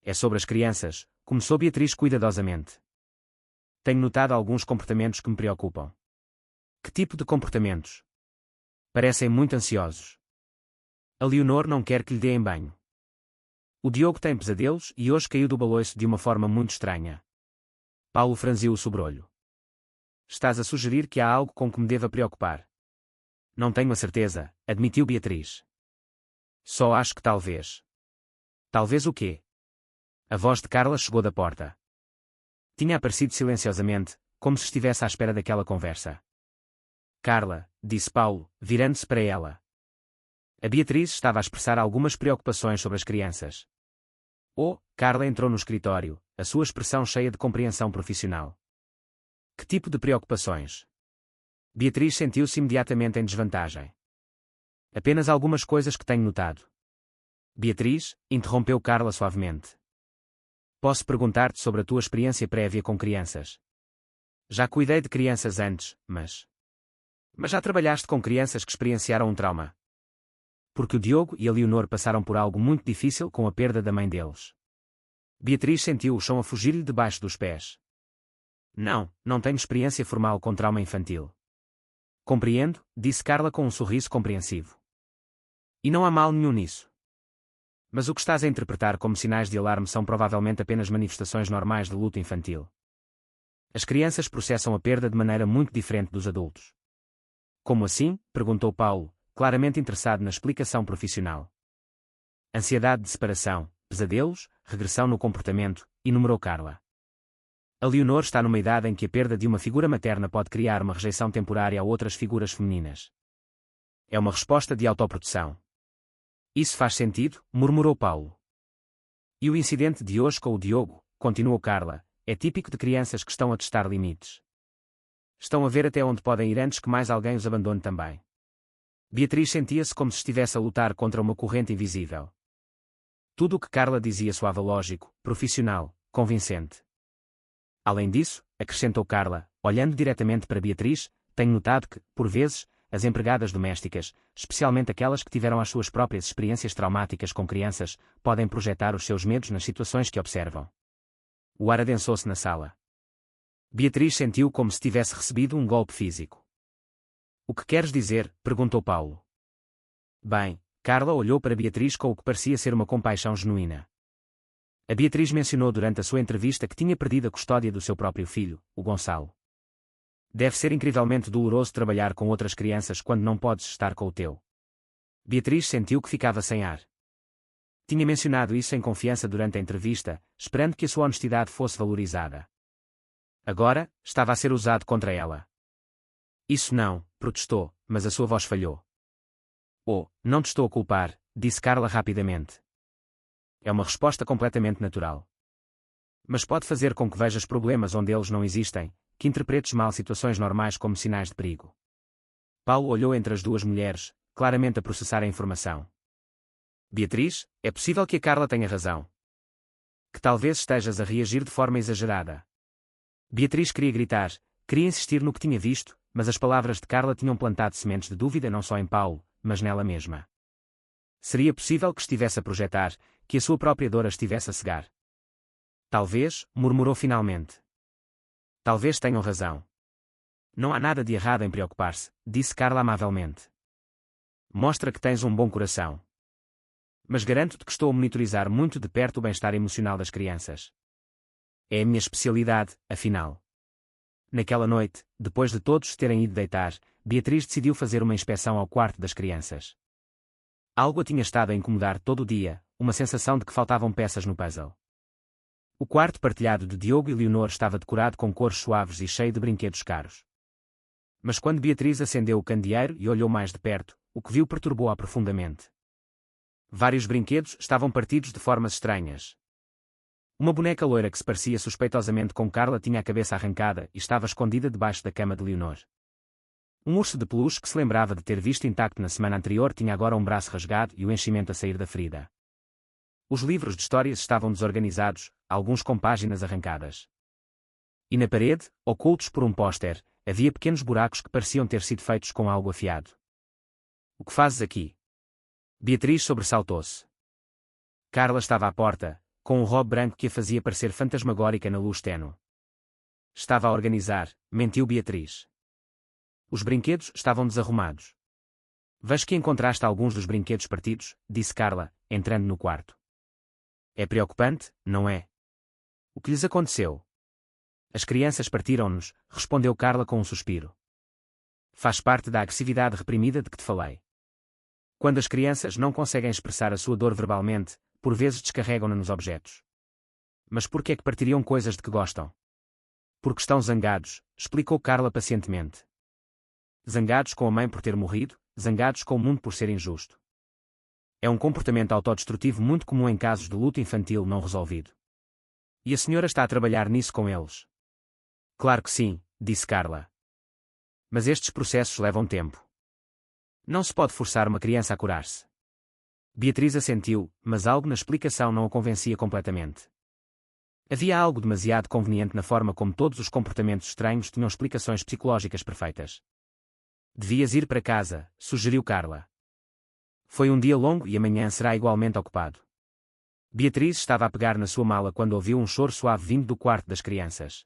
É sobre as crianças, começou Beatriz cuidadosamente. Tenho notado alguns comportamentos que me preocupam. Que tipo de comportamentos? Parecem muito ansiosos. A Leonor não quer que lhe deem banho. O Diogo tem pesadelos e hoje caiu do baloiço de uma forma muito estranha. Paulo franziu o sobrolho. Estás a sugerir que há algo com que me deva preocupar? Não tenho a certeza, admitiu Beatriz. Só acho que talvez. Talvez o quê? A voz de Carla chegou da porta. Tinha aparecido silenciosamente, como se estivesse à espera daquela conversa. Carla, disse Paulo, virando-se para ela. A Beatriz estava a expressar algumas preocupações sobre as crianças. Oh, Carla entrou no escritório, a sua expressão cheia de compreensão profissional. Que tipo de preocupações? Beatriz sentiu-se imediatamente em desvantagem. Apenas algumas coisas que tenho notado. Beatriz, interrompeu Carla suavemente. Posso perguntar-te sobre a tua experiência prévia com crianças? Já cuidei de crianças antes, mas já trabalhaste com crianças que experienciaram um trauma? Porque o Diogo e a Leonor passaram por algo muito difícil com a perda da mãe deles. Beatriz sentiu o chão a fugir-lhe debaixo dos pés. Não, não tenho experiência formal com trauma infantil. Compreendo, disse Carla com um sorriso compreensivo. E não há mal nenhum nisso. Mas o que estás a interpretar como sinais de alarme são provavelmente apenas manifestações normais de luto infantil. As crianças processam a perda de maneira muito diferente dos adultos. Como assim? Perguntou Paulo, claramente interessado na explicação profissional. Ansiedade de separação, pesadelos, regressão no comportamento, enumerou Carla. A Leonor está numa idade em que a perda de uma figura materna pode criar uma rejeição temporária a outras figuras femininas. É uma resposta de autoproteção. Isso faz sentido, murmurou Paulo. E o incidente de hoje com o Diogo, continuou Carla, é típico de crianças que estão a testar limites. Estão a ver até onde podem ir antes que mais alguém os abandone também. Beatriz sentia-se como se estivesse a lutar contra uma corrente invisível. Tudo o que Carla dizia soava lógico, profissional, convincente. Além disso, acrescentou Carla, olhando diretamente para Beatriz, tenho notado que, por vezes, as empregadas domésticas, especialmente aquelas que tiveram as suas próprias experiências traumáticas com crianças, podem projetar os seus medos nas situações que observam. O ar adensou-se na sala. Beatriz sentiu como se tivesse recebido um golpe físico. O que queres dizer? Perguntou Paulo. Bem, Carla olhou para Beatriz com o que parecia ser uma compaixão genuína. A Beatriz mencionou durante a sua entrevista que tinha perdido a custódia do seu próprio filho, o Gonçalo. Deve ser incrivelmente doloroso trabalhar com outras crianças quando não podes estar com o teu. Beatriz sentiu que ficava sem ar. Tinha mencionado isso em confiança durante a entrevista, esperando que a sua honestidade fosse valorizada. Agora, estava a ser usado contra ela. Isso não, protestou, mas a sua voz falhou. Oh, não te estou a culpar, disse Carla rapidamente. É uma resposta completamente natural. Mas pode fazer com que vejas problemas onde eles não existem, que interpretes mal situações normais como sinais de perigo. Paulo olhou entre as duas mulheres, claramente a processar a informação. Beatriz, é possível que a Carla tenha razão. Que talvez estejas a reagir de forma exagerada. Beatriz queria gritar, queria insistir no que tinha visto, mas as palavras de Carla tinham plantado sementes de dúvida não só em Paulo, mas nela mesma. Seria possível que estivesse a projetar, que a sua própria dor a estivesse a cegar. Talvez, murmurou finalmente. Talvez tenham razão. Não há nada de errado em preocupar-se, disse Carla amavelmente. Mostra que tens um bom coração. Mas garanto-te que estou a monitorizar muito de perto o bem-estar emocional das crianças. É a minha especialidade, afinal. Naquela noite, depois de todos terem ido deitar, Beatriz decidiu fazer uma inspeção ao quarto das crianças. Algo a tinha estado a incomodar todo o dia, uma sensação de que faltavam peças no puzzle. O quarto partilhado de Diogo e Leonor estava decorado com cores suaves e cheio de brinquedos caros. Mas quando Beatriz acendeu o candeeiro e olhou mais de perto, o que viu perturbou-a profundamente. Vários brinquedos estavam partidos de formas estranhas. Uma boneca loira que se parecia suspeitosamente com Carla tinha a cabeça arrancada e estava escondida debaixo da cama de Leonor. Um urso de peluche que se lembrava de ter visto intacto na semana anterior tinha agora um braço rasgado e o enchimento a sair da ferida. Os livros de histórias estavam desorganizados, alguns com páginas arrancadas. E na parede, ocultos por um póster, havia pequenos buracos que pareciam ter sido feitos com algo afiado. O que fazes aqui? Beatriz sobressaltou-se. Carla estava à porta, com um robe branco que a fazia parecer fantasmagórica na luz tênue. Estava a organizar, mentiu Beatriz. Os brinquedos estavam desarrumados. Vejo que encontraste alguns dos brinquedos partidos, disse Carla, entrando no quarto. É preocupante, não é? O que lhes aconteceu? As crianças partiram-nos, respondeu Carla com um suspiro. Faz parte da agressividade reprimida de que te falei. Quando as crianças não conseguem expressar a sua dor verbalmente, por vezes descarregam-na nos objetos. Mas por que é que partiriam coisas de que gostam? Porque estão zangados, explicou Carla pacientemente. Zangados com a mãe por ter morrido, zangados com o mundo por ser injusto. É um comportamento autodestrutivo muito comum em casos de luto infantil não resolvido. E a senhora está a trabalhar nisso com eles? Claro que sim, disse Carla. Mas estes processos levam tempo. Não se pode forçar uma criança a curar-se. Beatriz assentiu, mas algo na explicação não a convencia completamente. Havia algo demasiado conveniente na forma como todos os comportamentos estranhos tinham explicações psicológicas perfeitas. Devias ir para casa, sugeriu Carla. Foi um dia longo e amanhã será igualmente ocupado. Beatriz estava a pegar na sua mala quando ouviu um choro suave vindo do quarto das crianças.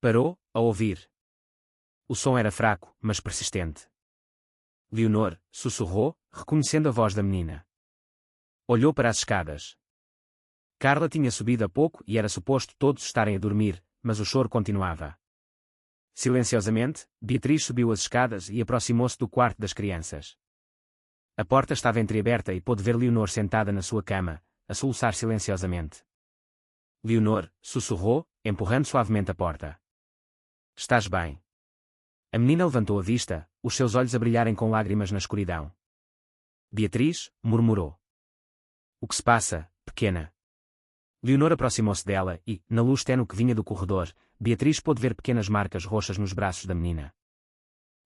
Parou, a ouvir. O som era fraco, mas persistente. Leonor sussurrou, reconhecendo a voz da menina. Olhou para as escadas. Carla tinha subido há pouco e era suposto todos estarem a dormir, mas o choro continuava. Silenciosamente, Beatriz subiu as escadas e aproximou-se do quarto das crianças. A porta estava entreaberta e pôde ver Leonor sentada na sua cama, a soluçar silenciosamente. Leonor sussurrou, empurrando suavemente a porta. Estás bem? A menina levantou a vista, os seus olhos a brilharem com lágrimas na escuridão. Beatriz murmurou. O que se passa, pequena? Leonor aproximou-se dela e, na luz tênue que vinha do corredor, Beatriz pôde ver pequenas marcas roxas nos braços da menina.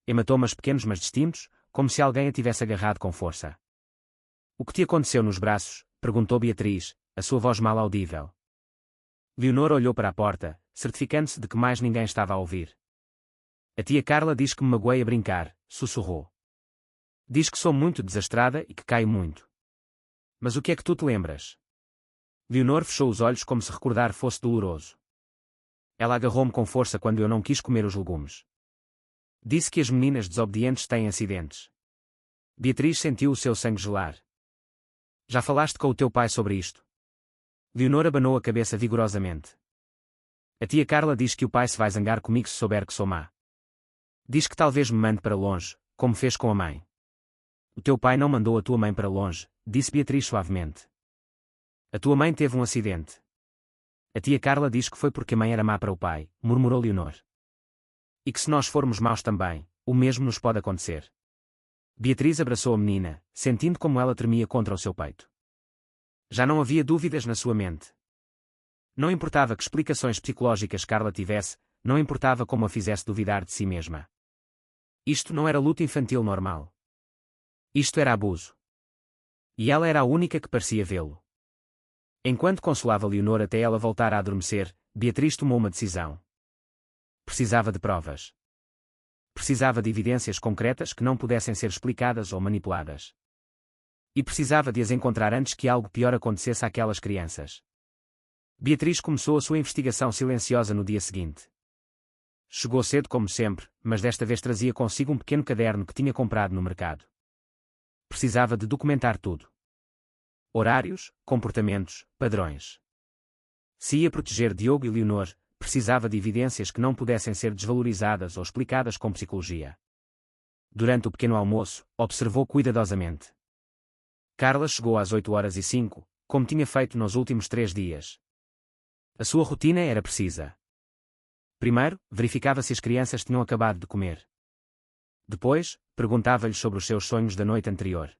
Hematomas pequenos mas distintos, como se alguém a tivesse agarrado com força. O que te aconteceu nos braços? Perguntou Beatriz, a sua voz mal audível. Leonor olhou para a porta, certificando-se de que mais ninguém estava a ouvir. A tia Carla diz que me magoei a brincar, sussurrou. Diz que sou muito desastrada e que caio muito. Mas o que é que tu te lembras? Leonor fechou os olhos como se recordar fosse doloroso. Ela agarrou-me com força quando eu não quis comer os legumes. Disse que as meninas desobedientes têm acidentes. Beatriz sentiu o seu sangue gelar. Já falaste com o teu pai sobre isto? Leonor abanou a cabeça vigorosamente. A tia Carla diz que o pai se vai zangar comigo se souber que sou má. Diz que talvez me mande para longe, como fez com a mãe. O teu pai não mandou a tua mãe para longe, disse Beatriz suavemente. A tua mãe teve um acidente. A tia Carla diz que foi porque a mãe era má para o pai, murmurou Leonor. E que se nós formos maus também, o mesmo nos pode acontecer. Beatriz abraçou a menina, sentindo como ela tremia contra o seu peito. Já não havia dúvidas na sua mente. Não importava que explicações psicológicas Carla tivesse, não importava como a fizesse duvidar de si mesma. Isto não era luta infantil normal. Isto era abuso. E ela era a única que parecia vê-lo. Enquanto consolava Leonor até ela voltar a adormecer, Beatriz tomou uma decisão. Precisava de provas. Precisava de evidências concretas que não pudessem ser explicadas ou manipuladas. E precisava de as encontrar antes que algo pior acontecesse àquelas crianças. Beatriz começou a sua investigação silenciosa no dia seguinte. Chegou cedo como sempre, mas desta vez trazia consigo um pequeno caderno que tinha comprado no mercado. Precisava de documentar tudo. Horários, comportamentos, padrões. Se ia proteger Diogo e Leonor, precisava de evidências que não pudessem ser desvalorizadas ou explicadas com psicologia. Durante o pequeno almoço, observou cuidadosamente. Carla chegou às 8h05, como tinha feito nos últimos 3 dias. A sua rotina era precisa. Primeiro, verificava se as crianças tinham acabado de comer. Depois, perguntava-lhes sobre os seus sonhos da noite anterior.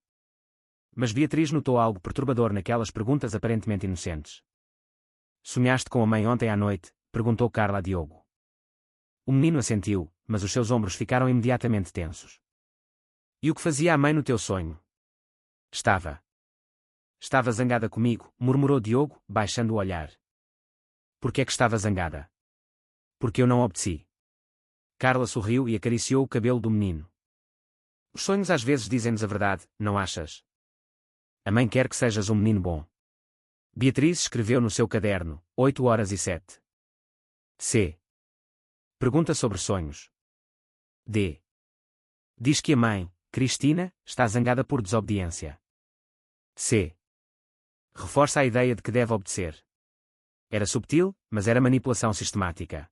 Mas Beatriz notou algo perturbador naquelas perguntas aparentemente inocentes. Sonhaste com a mãe ontem à noite? Perguntou Carla a Diogo. O menino assentiu, mas os seus ombros ficaram imediatamente tensos. E o que fazia a mãe no teu sonho? Estava zangada comigo, murmurou Diogo, baixando o olhar. Por que é que estava zangada? Porque eu não obedeci. Carla sorriu e acariciou o cabelo do menino. Os sonhos às vezes dizem-nos a verdade, não achas? A mãe quer que sejas um menino bom. Beatriz escreveu no seu caderno, 8h07. C. Pergunta sobre sonhos. D. Diz que a mãe, Cristina, está zangada por desobediência. C. Reforça a ideia de que deve obedecer. Era subtil, mas era manipulação sistemática.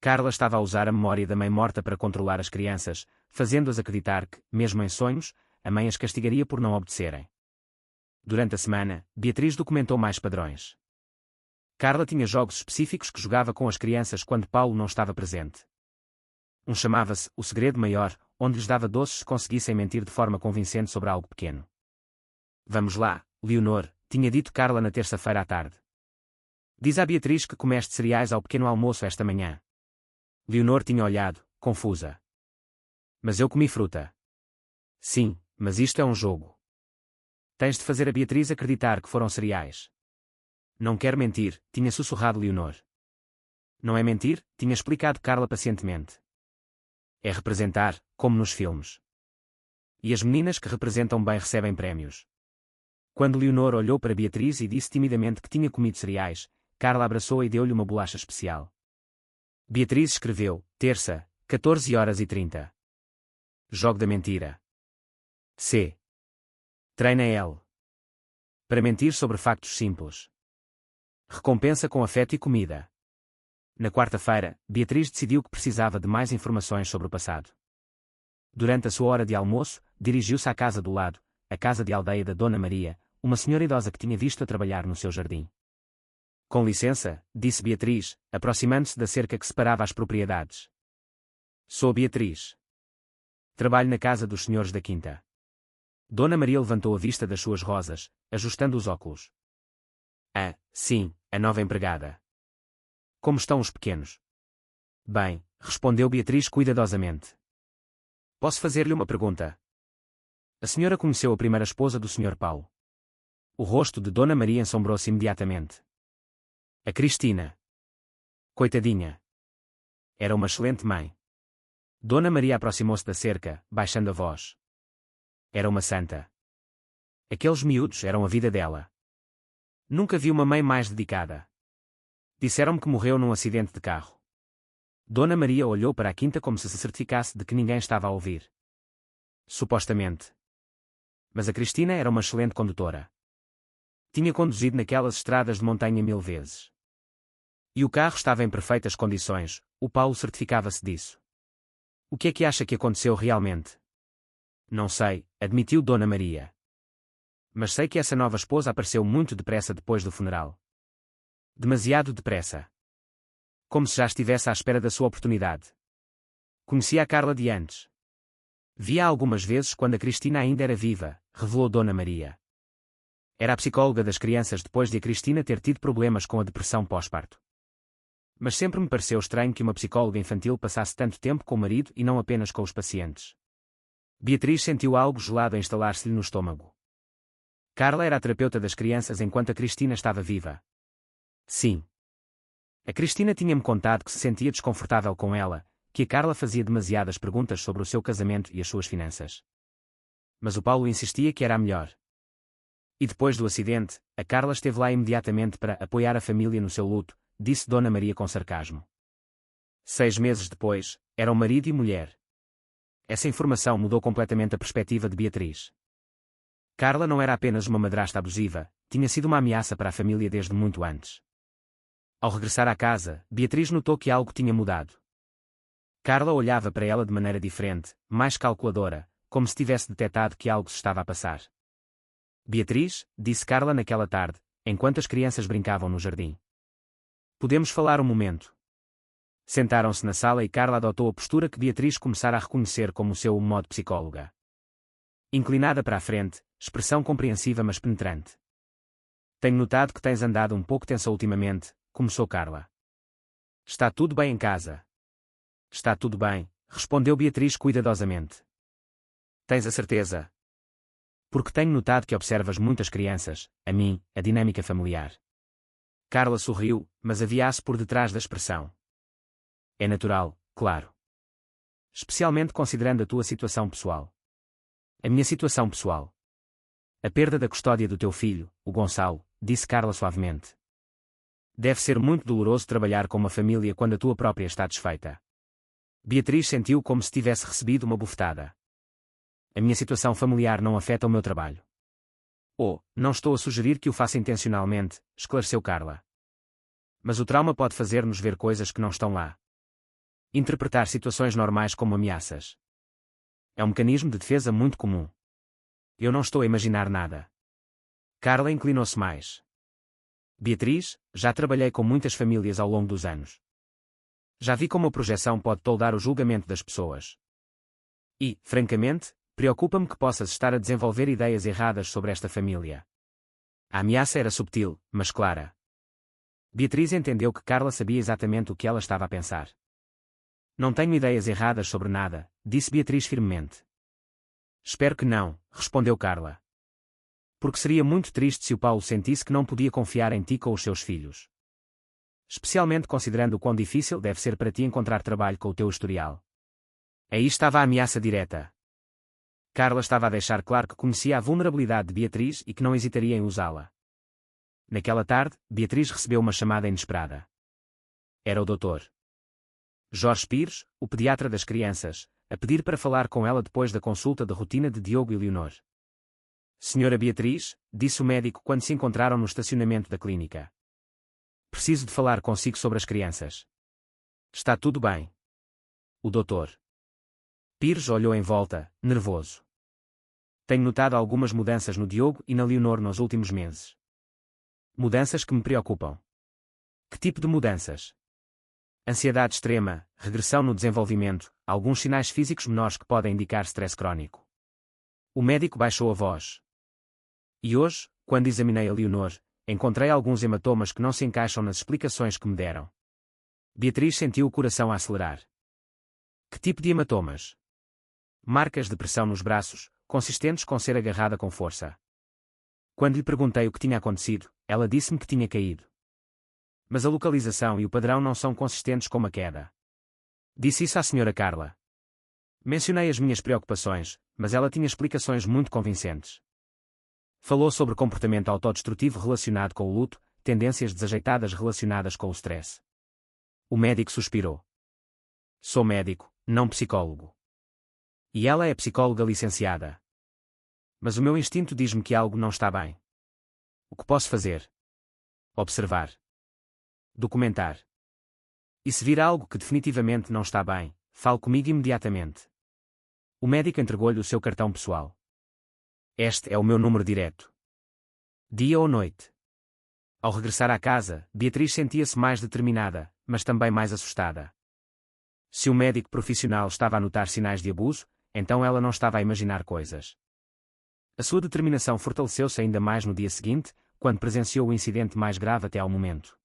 Carla estava a usar a memória da mãe morta para controlar as crianças, fazendo-as acreditar que, mesmo em sonhos, a mãe as castigaria por não obedecerem. Durante a semana, Beatriz documentou mais padrões. Carla tinha jogos específicos que jogava com as crianças quando Paulo não estava presente. Um chamava-se O Segredo Maior, onde lhes dava doces se conseguissem mentir de forma convincente sobre algo pequeno. Vamos lá, Leonor, tinha dito Carla na terça-feira à tarde. Diz à Beatriz que comeste cereais ao pequeno almoço esta manhã. Leonor tinha olhado, confusa. Mas eu comi fruta. Sim, mas isto é um jogo. Tens de fazer a Beatriz acreditar que foram cereais. Não quero mentir, tinha sussurrado Leonor. Não é mentir, tinha explicado Carla pacientemente. É representar, como nos filmes. E as meninas que representam bem recebem prémios. Quando Leonor olhou para Beatriz e disse timidamente que tinha comido cereais, Carla abraçou-a e deu-lhe uma bolacha especial. Beatriz escreveu, terça, 14h30. Jogo da mentira. C. Treina L. Para mentir sobre factos simples. Recompensa com afeto e comida. Na quarta-feira, Beatriz decidiu que precisava de mais informações sobre o passado. Durante a sua hora de almoço, dirigiu-se à casa do lado, a casa de aldeia da Dona Maria, uma senhora idosa que tinha visto a trabalhar no seu jardim. Com licença, disse Beatriz, aproximando-se da cerca que separava as propriedades. Sou Beatriz. Trabalho na casa dos senhores da quinta. Dona Maria levantou a vista das suas rosas, ajustando os óculos. Ah, sim, a nova empregada. Como estão os pequenos? Bem, respondeu Beatriz cuidadosamente. Posso fazer-lhe uma pergunta? A senhora conheceu a primeira esposa do Sr. Paulo. O rosto de Dona Maria ensombrou-se imediatamente. A Cristina. Coitadinha. Era uma excelente mãe. Dona Maria aproximou-se da cerca, baixando a voz. Era uma santa. Aqueles miúdos eram a vida dela. Nunca vi uma mãe mais dedicada. Disseram-me que morreu num acidente de carro. Dona Maria olhou para a quinta como se certificasse de que ninguém estava a ouvir. Supostamente. Mas a Cristina era uma excelente condutora. Tinha conduzido naquelas estradas de montanha 1000 vezes. E o carro estava em perfeitas condições, o Paulo certificava-se disso. O que é que acha que aconteceu realmente? Não sei, admitiu Dona Maria. Mas sei que essa nova esposa apareceu muito depressa depois do funeral. Demasiado depressa. Como se já estivesse à espera da sua oportunidade. Conhecia a Carla de antes. Via-a algumas vezes quando a Cristina ainda era viva, revelou Dona Maria. Era a psicóloga das crianças depois de a Cristina ter tido problemas com a depressão pós-parto. Mas sempre me pareceu estranho que uma psicóloga infantil passasse tanto tempo com o marido e não apenas com os pacientes. Beatriz sentiu algo gelado a instalar-se-lhe no estômago. Carla era a terapeuta das crianças enquanto a Cristina estava viva. Sim. A Cristina tinha-me contado que se sentia desconfortável com ela, que a Carla fazia demasiadas perguntas sobre o seu casamento e as suas finanças. Mas o Paulo insistia que era a melhor. E depois do acidente, a Carla esteve lá imediatamente para apoiar a família no seu luto, disse Dona Maria com sarcasmo. 6 meses depois, eram marido e mulher. Essa informação mudou completamente a perspectiva de Beatriz. Carla não era apenas uma madrasta abusiva, tinha sido uma ameaça para a família desde muito antes. Ao regressar à casa, Beatriz notou que algo tinha mudado. Carla olhava para ela de maneira diferente, mais calculadora, como se tivesse detectado que algo se estava a passar. Beatriz, disse Carla naquela tarde, enquanto as crianças brincavam no jardim. Podemos falar um momento. Sentaram-se na sala e Carla adotou a postura que Beatriz começara a reconhecer como o seu modo psicóloga. Inclinada para a frente, expressão compreensiva mas penetrante. Tenho notado que tens andado um pouco tensa ultimamente, começou Carla. Está tudo bem em casa? Está tudo bem, respondeu Beatriz cuidadosamente. Tens a certeza? Porque tenho notado que observas muitas crianças, a mim, a dinâmica familiar. Carla sorriu, mas havia-se por detrás da expressão. É natural, claro. Especialmente considerando a tua situação pessoal. A minha situação pessoal. A perda da custódia do teu filho, o Gonçalo, disse Carla suavemente. Deve ser muito doloroso trabalhar com uma família quando a tua própria está desfeita. Beatriz sentiu como se tivesse recebido uma bufetada. A minha situação familiar não afeta o meu trabalho. Oh, não estou a sugerir que o faça intencionalmente, esclareceu Carla. Mas o trauma pode fazer-nos ver coisas que não estão lá. Interpretar situações normais como ameaças. É um mecanismo de defesa muito comum. Eu não estou a imaginar nada. Carla inclinou-se mais. Beatriz, já trabalhei com muitas famílias ao longo dos anos. Já vi como a projeção pode toldar o julgamento das pessoas. E, francamente, preocupa-me que possas estar a desenvolver ideias erradas sobre esta família. A ameaça era subtil, mas clara. Beatriz entendeu que Carla sabia exatamente o que ela estava a pensar. Não tenho ideias erradas sobre nada, disse Beatriz firmemente. Espero que não, respondeu Carla. Porque seria muito triste se o Paulo sentisse que não podia confiar em ti com os seus filhos. Especialmente considerando o quão difícil deve ser para ti encontrar trabalho com o teu historial. Aí estava a ameaça direta. Carla estava a deixar claro que conhecia a vulnerabilidade de Beatriz e que não hesitaria em usá-la. Naquela tarde, Beatriz recebeu uma chamada inesperada. Era o doutor. Jorge Pires, o pediatra das crianças, a pedir para falar com ela depois da consulta de rotina de Diogo e Leonor. Senhora Beatriz, disse o médico quando se encontraram no estacionamento da clínica. Preciso de falar consigo sobre as crianças. Está tudo bem. O doutor Pires olhou em volta, nervoso. Tenho notado algumas mudanças no Diogo e na Leonor nos últimos meses. Mudanças que me preocupam. Que tipo de mudanças? Ansiedade extrema, regressão no desenvolvimento, alguns sinais físicos menores que podem indicar stress crónico. O médico baixou a voz. E hoje, quando examinei a Leonor, encontrei alguns hematomas que não se encaixam nas explicações que me deram. Beatriz sentiu o coração a acelerar. Que tipo de hematomas? Marcas de pressão nos braços, consistentes com ser agarrada com força. Quando lhe perguntei o que tinha acontecido, ela disse-me que tinha caído. Mas a localização e o padrão não são consistentes com uma queda. Disse isso à senhora Carla. Mencionei as minhas preocupações, mas ela tinha explicações muito convincentes. Falou sobre comportamento autodestrutivo relacionado com o luto, tendências desajeitadas relacionadas com o stress. O médico suspirou. Sou médico, não psicólogo. E ela é psicóloga licenciada. Mas o meu instinto diz-me que algo não está bem. O que posso fazer? Observar. Documentar. E se vir algo que definitivamente não está bem, fale comigo imediatamente. O médico entregou-lhe o seu cartão pessoal. Este é o meu número direto. Dia ou noite. Ao regressar à casa, Beatriz sentia-se mais determinada, mas também mais assustada. Se o médico profissional estava a notar sinais de abuso, então ela não estava a imaginar coisas. A sua determinação fortaleceu-se ainda mais no dia seguinte, quando presenciou o incidente mais grave até ao momento.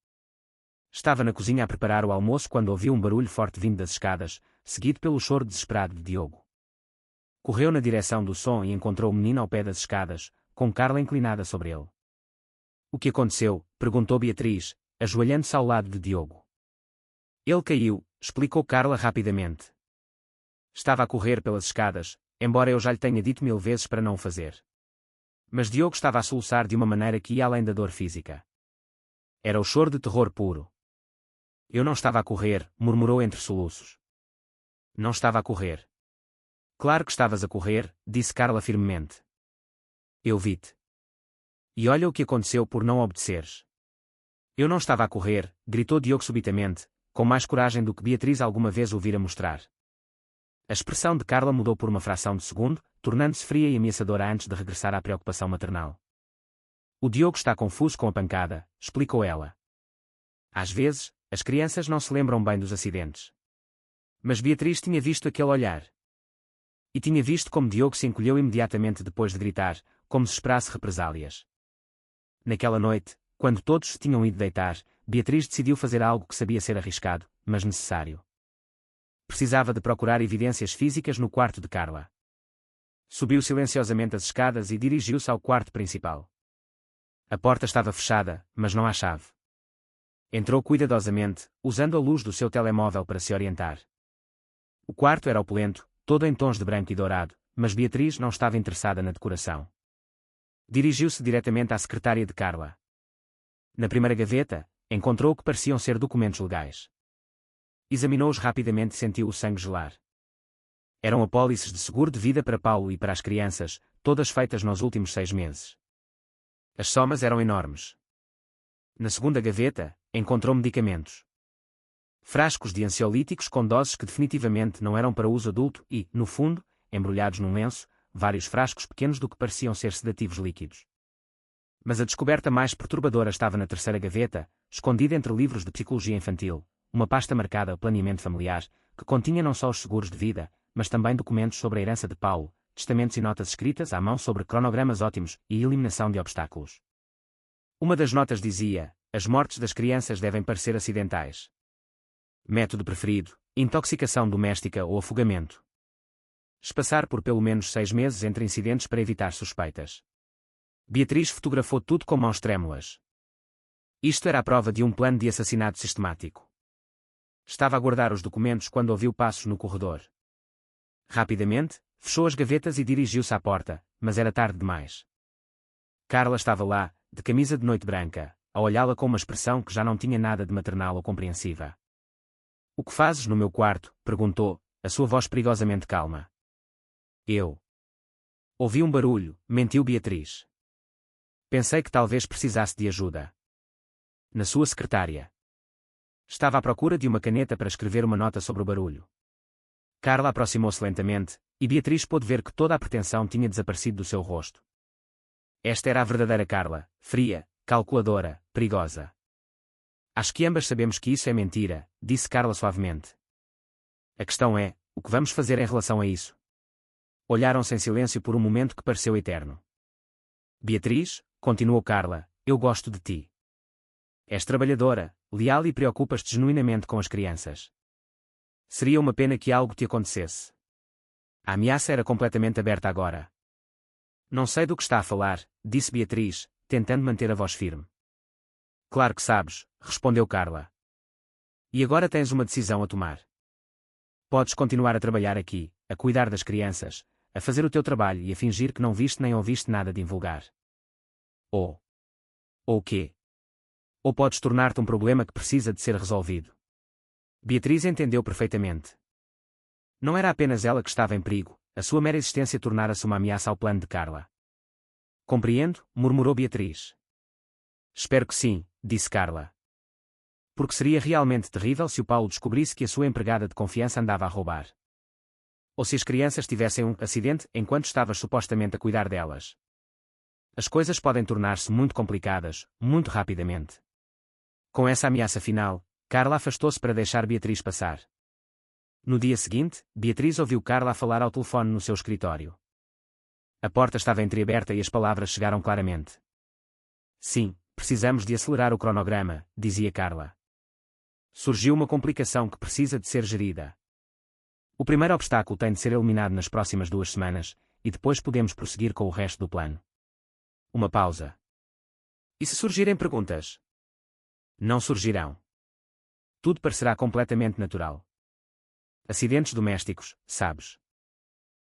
Estava na cozinha a preparar o almoço quando ouviu um barulho forte vindo das escadas, seguido pelo choro desesperado de Diogo. Correu na direção do som e encontrou o menino ao pé das escadas, com Carla inclinada sobre ele. O que aconteceu? Perguntou Beatriz, ajoelhando-se ao lado de Diogo. Ele caiu, explicou Carla rapidamente. Estava a correr pelas escadas, embora eu já lhe tenha dito 1000 vezes para não o fazer. Mas Diogo estava a soluçar de uma maneira que ia além da dor física. Era o choro de terror puro. Eu não estava a correr, murmurou entre soluços. Não estava a correr. Claro que estavas a correr, disse Carla firmemente. Eu vi-te. E olha o que aconteceu por não obedeceres. Eu não estava a correr, gritou Diogo subitamente, com mais coragem do que Beatriz alguma vez o vira mostrar. A expressão de Carla mudou por uma fração de segundo, tornando-se fria e ameaçadora antes de regressar à preocupação maternal. O Diogo está confuso com a pancada, explicou ela. Às vezes, as crianças não se lembram bem dos acidentes. Mas Beatriz tinha visto aquele olhar. E tinha visto como Diogo se encolheu imediatamente depois de gritar, como se esperasse represálias. Naquela noite, quando todos se tinham ido deitar, Beatriz decidiu fazer algo que sabia ser arriscado, mas necessário. Precisava de procurar evidências físicas no quarto de Carla. Subiu silenciosamente as escadas e dirigiu-se ao quarto principal. A porta estava fechada, mas não há chave. Entrou cuidadosamente, usando a luz do seu telemóvel para se orientar. O quarto era opulento, todo em tons de branco e dourado, mas Beatriz não estava interessada na decoração. Dirigiu-se diretamente à secretária de Carla. Na primeira gaveta, encontrou o que pareciam ser documentos legais. Examinou-os rapidamente e sentiu o sangue gelar. Eram apólices de seguro de vida para Paulo e para as crianças, todas feitas nos últimos 6 meses. As somas eram enormes. Na segunda gaveta, encontrou medicamentos. Frascos de ansiolíticos com doses que definitivamente não eram para uso adulto e, no fundo, embrulhados num lenço, vários frascos pequenos do que pareciam ser sedativos líquidos. Mas a descoberta mais perturbadora estava na terceira gaveta, escondida entre livros de psicologia infantil, uma pasta marcada planeamento familiar, que continha não só os seguros de vida, mas também documentos sobre a herança de Paulo, testamentos e notas escritas à mão sobre cronogramas ótimos e eliminação de obstáculos. Uma das notas dizia: as mortes das crianças devem parecer acidentais. Método preferido: intoxicação doméstica ou afogamento. Espaçar por pelo menos 6 meses entre incidentes para evitar suspeitas. Beatriz fotografou tudo com mãos trêmulas. Isto era a prova de um plano de assassinato sistemático. Estava a guardar os documentos quando ouviu passos no corredor. Rapidamente, fechou as gavetas e dirigiu-se à porta, mas era tarde demais. Carla estava lá, de camisa de noite branca, a olhá-la com uma expressão que já não tinha nada de maternal ou compreensiva. O que fazes no meu quarto? Perguntou, a sua voz perigosamente calma. Eu. Ouvi um barulho, mentiu Beatriz. Pensei que talvez precisasse de ajuda. Na sua secretária. Estava à procura de uma caneta para escrever uma nota sobre o barulho. Carla aproximou-se lentamente, e Beatriz pôde ver que toda a pretensão tinha desaparecido do seu rosto. Esta era a verdadeira Carla, fria, calculadora, perigosa. Acho que ambas sabemos que isso é mentira, disse Carla suavemente. A questão é, o que vamos fazer em relação a isso? Olharam-se em silêncio por um momento que pareceu eterno. Beatriz, continuou Carla, eu gosto de ti. És trabalhadora, leal e preocupas-te genuinamente com as crianças. Seria uma pena que algo te acontecesse. A ameaça era completamente aberta agora. Não sei do que está a falar, disse Beatriz, tentando manter a voz firme. Claro que sabes, respondeu Carla. E agora tens uma decisão a tomar. Podes continuar a trabalhar aqui, a cuidar das crianças, a fazer o teu trabalho e a fingir que não viste nem ouviste nada de invulgar. Ou o quê? Ou podes tornar-te um problema que precisa de ser resolvido. Beatriz entendeu perfeitamente. Não era apenas ela que estava em perigo, a sua mera existência tornara-se uma ameaça ao plano de Carla. Compreendo, murmurou Beatriz. Espero que sim, disse Carla. Porque seria realmente terrível se o Paulo descobrisse que a sua empregada de confiança andava a roubar. Ou se as crianças tivessem um acidente enquanto estavas supostamente a cuidar delas. As coisas podem tornar-se muito complicadas, muito rapidamente. Com essa ameaça final, Carla afastou-se para deixar Beatriz passar. No dia seguinte, Beatriz ouviu Carla falar ao telefone no seu escritório. A porta estava entreaberta e as palavras chegaram claramente. Sim, precisamos de acelerar o cronograma, dizia Carla. Surgiu uma complicação que precisa de ser gerida. O primeiro obstáculo tem de ser eliminado nas próximas 2 semanas, e depois podemos prosseguir com o resto do plano. Uma pausa. E se surgirem perguntas? Não surgirão. Tudo parecerá completamente natural. Acidentes domésticos, sabes.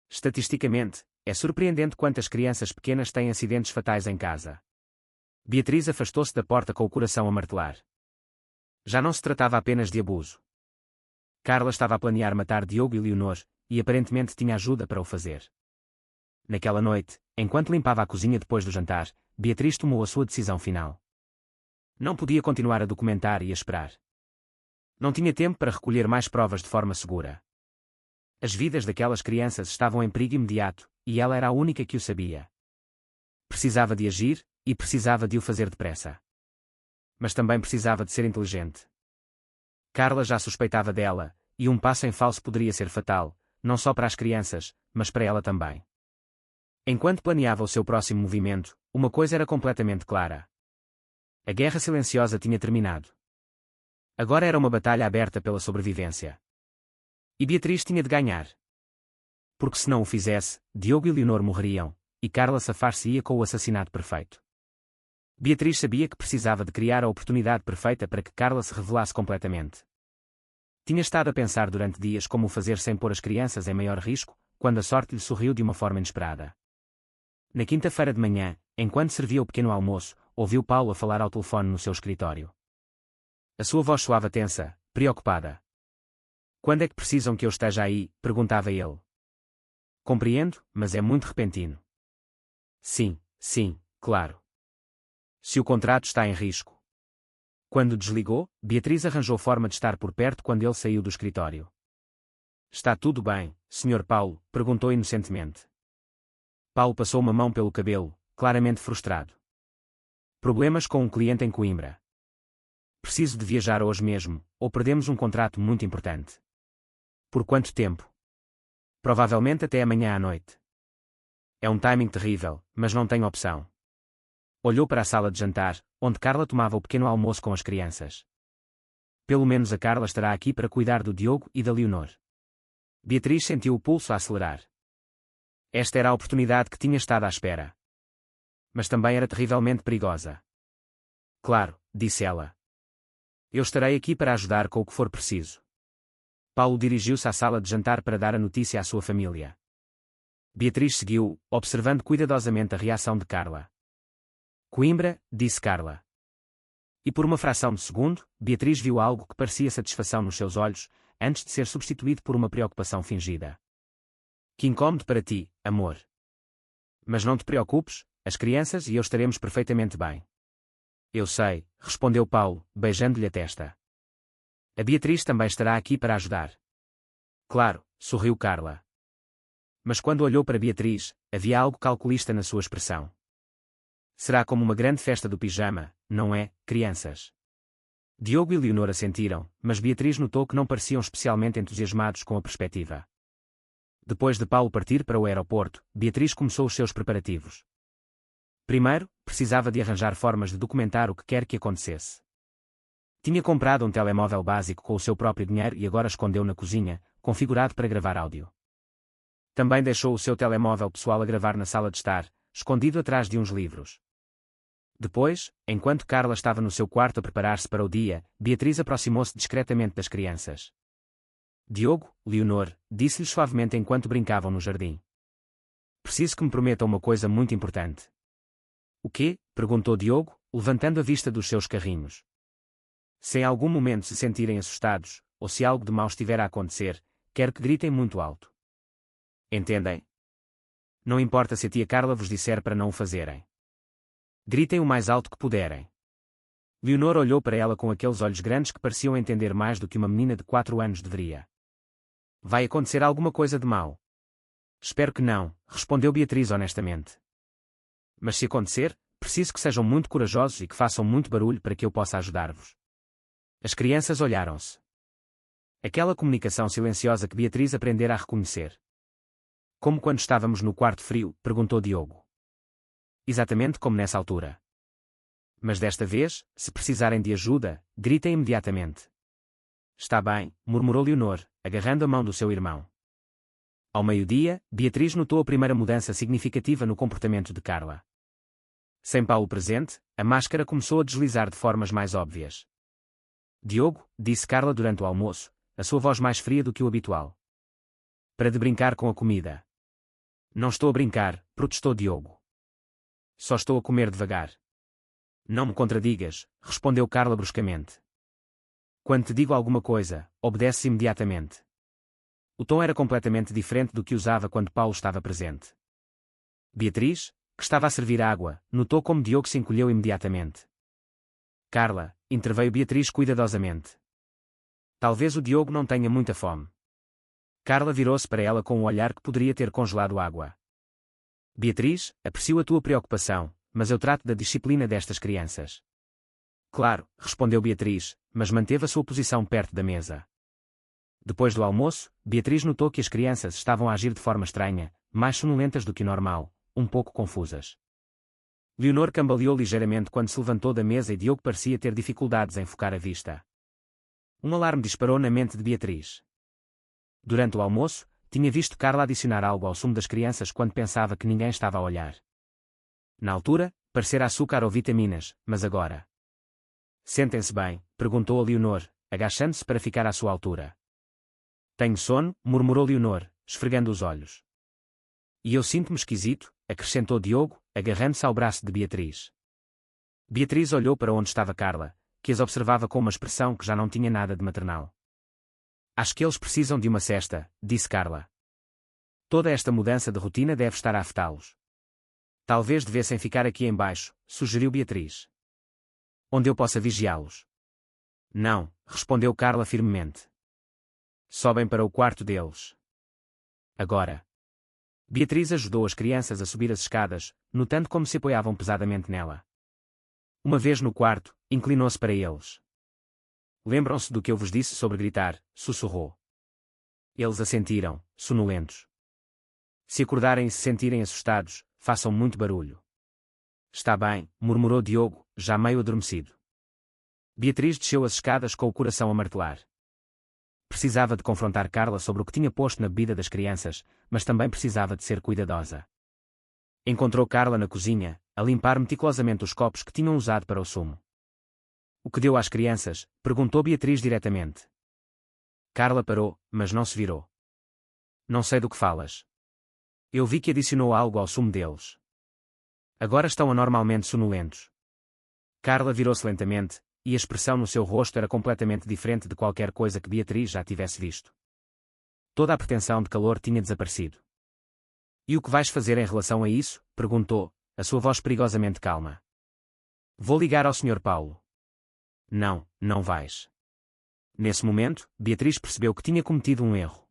Estatisticamente, é surpreendente quantas crianças pequenas têm acidentes fatais em casa. Beatriz afastou-se da porta com o coração a martelar. Já não se tratava apenas de abuso. Carla estava a planear matar Diogo e Leonor, e aparentemente tinha ajuda para o fazer. Naquela noite, enquanto limpava a cozinha depois do jantar, Beatriz tomou a sua decisão final. Não podia continuar a documentar e a esperar. Não tinha tempo para recolher mais provas de forma segura. As vidas daquelas crianças estavam em perigo imediato, e ela era a única que o sabia. Precisava de agir, e precisava de o fazer depressa. Mas também precisava de ser inteligente. Carla já suspeitava dela, e um passo em falso poderia ser fatal, não só para as crianças, mas para ela também. Enquanto planeava o seu próximo movimento, uma coisa era completamente clara. A guerra silenciosa tinha terminado. Agora era uma batalha aberta pela sobrevivência. E Beatriz tinha de ganhar. Porque se não o fizesse, Diogo e Leonor morreriam, e Carla safar-se-ia com o assassinato perfeito. Beatriz sabia que precisava de criar a oportunidade perfeita para que Carla se revelasse completamente. Tinha estado a pensar durante dias como o fazer sem pôr as crianças em maior risco, quando a sorte lhe sorriu de uma forma inesperada. Na quinta-feira de manhã, enquanto servia o pequeno almoço, ouviu Paulo a falar ao telefone no seu escritório. A sua voz soava tensa, preocupada. Quando é que precisam que eu esteja aí? Perguntava ele. Compreendo, mas é muito repentino. Sim, claro. Se o contrato está em risco. Quando desligou, Beatriz arranjou forma de estar por perto quando ele saiu do escritório. Está tudo bem, Sr. Paulo? Perguntou inocentemente. Paulo passou uma mão pelo cabelo, claramente frustrado. Problemas com um cliente em Coimbra. Preciso de viajar hoje mesmo, ou perdemos um contrato muito importante. Por quanto tempo? Provavelmente até amanhã à noite. É um timing terrível, mas não tenho opção. Olhou para a sala de jantar, onde Carla tomava o pequeno almoço com as crianças. Pelo menos a Carla estará aqui para cuidar do Diogo e da Leonor. Beatriz sentiu o pulso a acelerar. Esta era a oportunidade que tinha estado à espera. Mas também era terrivelmente perigosa. Claro, disse ela. Eu estarei aqui para ajudar com o que for preciso. Paulo dirigiu-se à sala de jantar para dar a notícia à sua família. Beatriz seguiu, observando cuidadosamente a reação de Carla. Coimbra, disse Carla. E por uma fração de segundo, Beatriz viu algo que parecia satisfação nos seus olhos, antes de ser substituído por uma preocupação fingida. Que incômodo para ti, amor. Mas não te preocupes, as crianças e eu estaremos perfeitamente bem. Eu sei, respondeu Paulo, beijando-lhe a testa. A Beatriz também estará aqui para ajudar. Claro, sorriu Carla. Mas quando olhou para Beatriz, havia algo calculista na sua expressão. Será como uma grande festa do pijama, não é, crianças? Diogo e Leonor assentiram, mas Beatriz notou que não pareciam especialmente entusiasmados com a perspectiva. Depois de Paulo partir para o aeroporto, Beatriz começou os seus preparativos. Primeiro, precisava de arranjar formas de documentar o que quer que acontecesse. Tinha comprado um telemóvel básico com o seu próprio dinheiro e agora escondeu na cozinha, configurado para gravar áudio. Também deixou o seu telemóvel pessoal a gravar na sala de estar, escondido atrás de uns livros. Depois, enquanto Carla estava no seu quarto a preparar-se para o dia, Beatriz aproximou-se discretamente das crianças. Diogo, Leonor, disse-lhes suavemente enquanto brincavam no jardim. Preciso que me prometam uma coisa muito importante. O quê? Perguntou Diogo, levantando a vista dos seus carrinhos. Se em algum momento se sentirem assustados, ou se algo de mal estiver a acontecer, quero que gritem muito alto. Entendem? Não importa se a tia Carla vos disser para não o fazerem. Gritem o mais alto que puderem. Leonor olhou para ela com aqueles olhos grandes que pareciam entender mais do que uma menina de 4 anos deveria. Vai acontecer alguma coisa de mal? Espero que não, respondeu Beatriz honestamente. Mas se acontecer, preciso que sejam muito corajosos e que façam muito barulho para que eu possa ajudar-vos. As crianças olharam-se. Aquela comunicação silenciosa que Beatriz aprendera a reconhecer. Como quando estávamos no quarto frio, perguntou Diogo. Exatamente como nessa altura. Mas desta vez, se precisarem de ajuda, gritem imediatamente. Está bem, murmurou Leonor, agarrando a mão do seu irmão. Ao meio-dia, Beatriz notou a primeira mudança significativa no comportamento de Carla. Sem Paulo presente, a máscara começou a deslizar de formas mais óbvias. Diogo, disse Carla durante o almoço, a sua voz mais fria do que o habitual. Para de brincar com a comida. Não estou a brincar, protestou Diogo. Só estou a comer devagar. Não me contradigas, respondeu Carla bruscamente. Quando te digo alguma coisa, obedeces imediatamente. O tom era completamente diferente do que usava quando Paulo estava presente. Beatriz, que estava a servir água, notou como Diogo se encolheu imediatamente. Carla, interveio Beatriz cuidadosamente. Talvez o Diogo não tenha muita fome. Carla virou-se para ela com um olhar que poderia ter congelado água. Beatriz, aprecio a tua preocupação, mas eu trato da disciplina destas crianças. Claro, respondeu Beatriz, mas manteve a sua posição perto da mesa. Depois do almoço, Beatriz notou que as crianças estavam a agir de forma estranha, mais sonolentas do que normal, um pouco confusas. Leonor cambaleou ligeiramente quando se levantou da mesa e Diogo parecia ter dificuldades em focar a vista. Um alarme disparou na mente de Beatriz. Durante o almoço, tinha visto Carla adicionar algo ao sumo das crianças quando pensava que ninguém estava a olhar. Na altura, parecera açúcar ou vitaminas, mas agora... Sentem-se bem, perguntou a Leonor, agachando-se para ficar à sua altura. Tenho sono, murmurou Leonor, esfregando os olhos. E eu sinto-me esquisito, acrescentou Diogo, agarrando-se ao braço de Beatriz. Beatriz olhou para onde estava Carla, que as observava com uma expressão que já não tinha nada de maternal. Acho que eles precisam de uma cesta, disse Carla. Toda esta mudança de rotina deve estar a afetá-los. Talvez devessem ficar aqui embaixo, sugeriu Beatriz. Onde eu possa vigiá-los. Não, respondeu Carla firmemente. Sobem para o quarto deles. Agora. Beatriz ajudou as crianças a subir as escadas, notando como se apoiavam pesadamente nela. Uma vez no quarto, inclinou-se para eles. Lembram-se do que eu vos disse sobre gritar, sussurrou. Eles assentiram, sonolentos. Se acordarem e se sentirem assustados, façam muito barulho. Está bem, murmurou Diogo, já meio adormecido. Beatriz desceu as escadas com o coração a martelar. Precisava de confrontar Carla sobre o que tinha posto na bebida das crianças, mas também precisava de ser cuidadosa. Encontrou Carla na cozinha, a limpar meticulosamente os copos que tinham usado para o sumo. O que deu às crianças? Perguntou Beatriz diretamente. Carla parou, mas não se virou. Não sei do que falas. Eu vi que adicionou algo ao sumo deles. Agora estão anormalmente sonolentos. Carla virou-se lentamente, e a expressão no seu rosto era completamente diferente de qualquer coisa que Beatriz já tivesse visto. Toda a pretensão de calor tinha desaparecido. E o que vais fazer em relação a isso? Perguntou, a sua voz perigosamente calma. Vou ligar ao Sr. Paulo. Não, não vais. Nesse momento, Beatriz percebeu que tinha cometido um erro.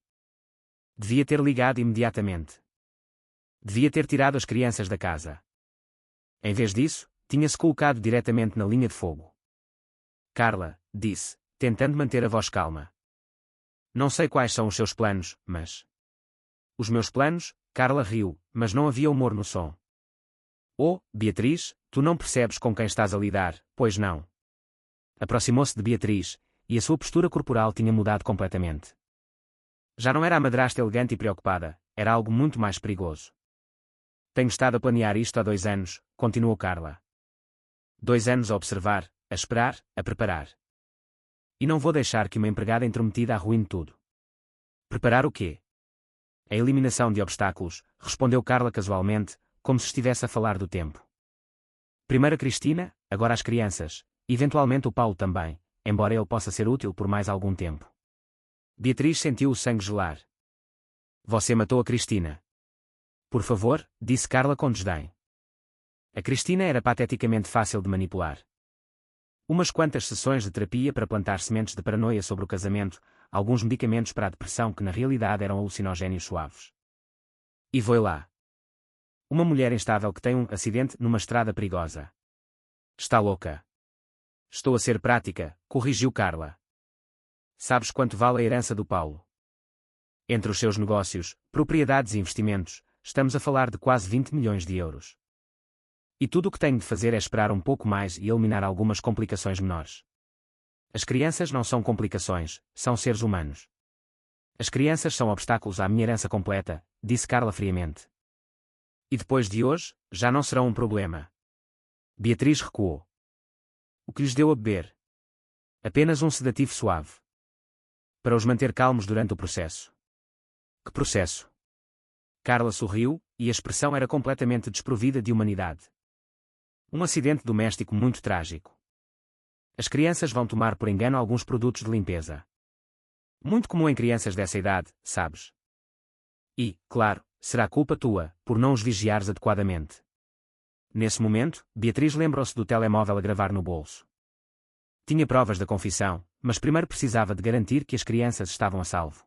Devia ter ligado imediatamente. Devia ter tirado as crianças da casa. Em vez disso, tinha-se colocado diretamente na linha de fogo. Carla, disse, tentando manter a voz calma. Não sei quais são os seus planos, mas... Os meus planos? Carla riu, mas não havia humor no som. Oh, Beatriz, tu não percebes com quem estás a lidar, pois não? Aproximou-se de Beatriz, e a sua postura corporal tinha mudado completamente. Já não era a madrasta elegante e preocupada, era algo muito mais perigoso. Tenho estado a planear isto há 2 anos, continuou Carla. 2 anos a observar, a esperar, a preparar. E não vou deixar que uma empregada intrometida arruine tudo. Preparar o quê? A eliminação de obstáculos, respondeu Carla casualmente, como se estivesse a falar do tempo. Primeiro a Cristina, agora as crianças, eventualmente o Paulo também, embora ele possa ser útil por mais algum tempo. Beatriz sentiu o sangue gelar. Você matou a Cristina. Por favor, disse Carla com desdém. A Cristina era pateticamente fácil de manipular. Umas quantas sessões de terapia para plantar sementes de paranoia sobre o casamento, alguns medicamentos para a depressão que na realidade eram alucinogénios suaves. E foi lá. Uma mulher instável que tem um acidente numa estrada perigosa. Está louca. Estou a ser prática, corrigiu Carla. Sabes quanto vale a herança do Paulo? Entre os seus negócios, propriedades e investimentos, estamos a falar de quase 20 milhões de euros. E tudo o que tenho de fazer é esperar um pouco mais e eliminar algumas complicações menores. As crianças não são complicações, são seres humanos. As crianças são obstáculos à minha herança completa, disse Carla friamente. E depois de hoje, já não serão um problema. Beatriz recuou. O que lhes deu a beber? Apenas um sedativo suave. Para os manter calmos durante o processo. Que processo? Carla sorriu, e a expressão era completamente desprovida de humanidade. Um acidente doméstico muito trágico. As crianças vão tomar por engano alguns produtos de limpeza. Muito comum em crianças dessa idade, sabes? E, claro, será culpa tua, por não os vigiares adequadamente. Nesse momento, Beatriz lembrou-se do telemóvel a gravar no bolso. Tinha provas da confissão, mas primeiro precisava de garantir que as crianças estavam a salvo.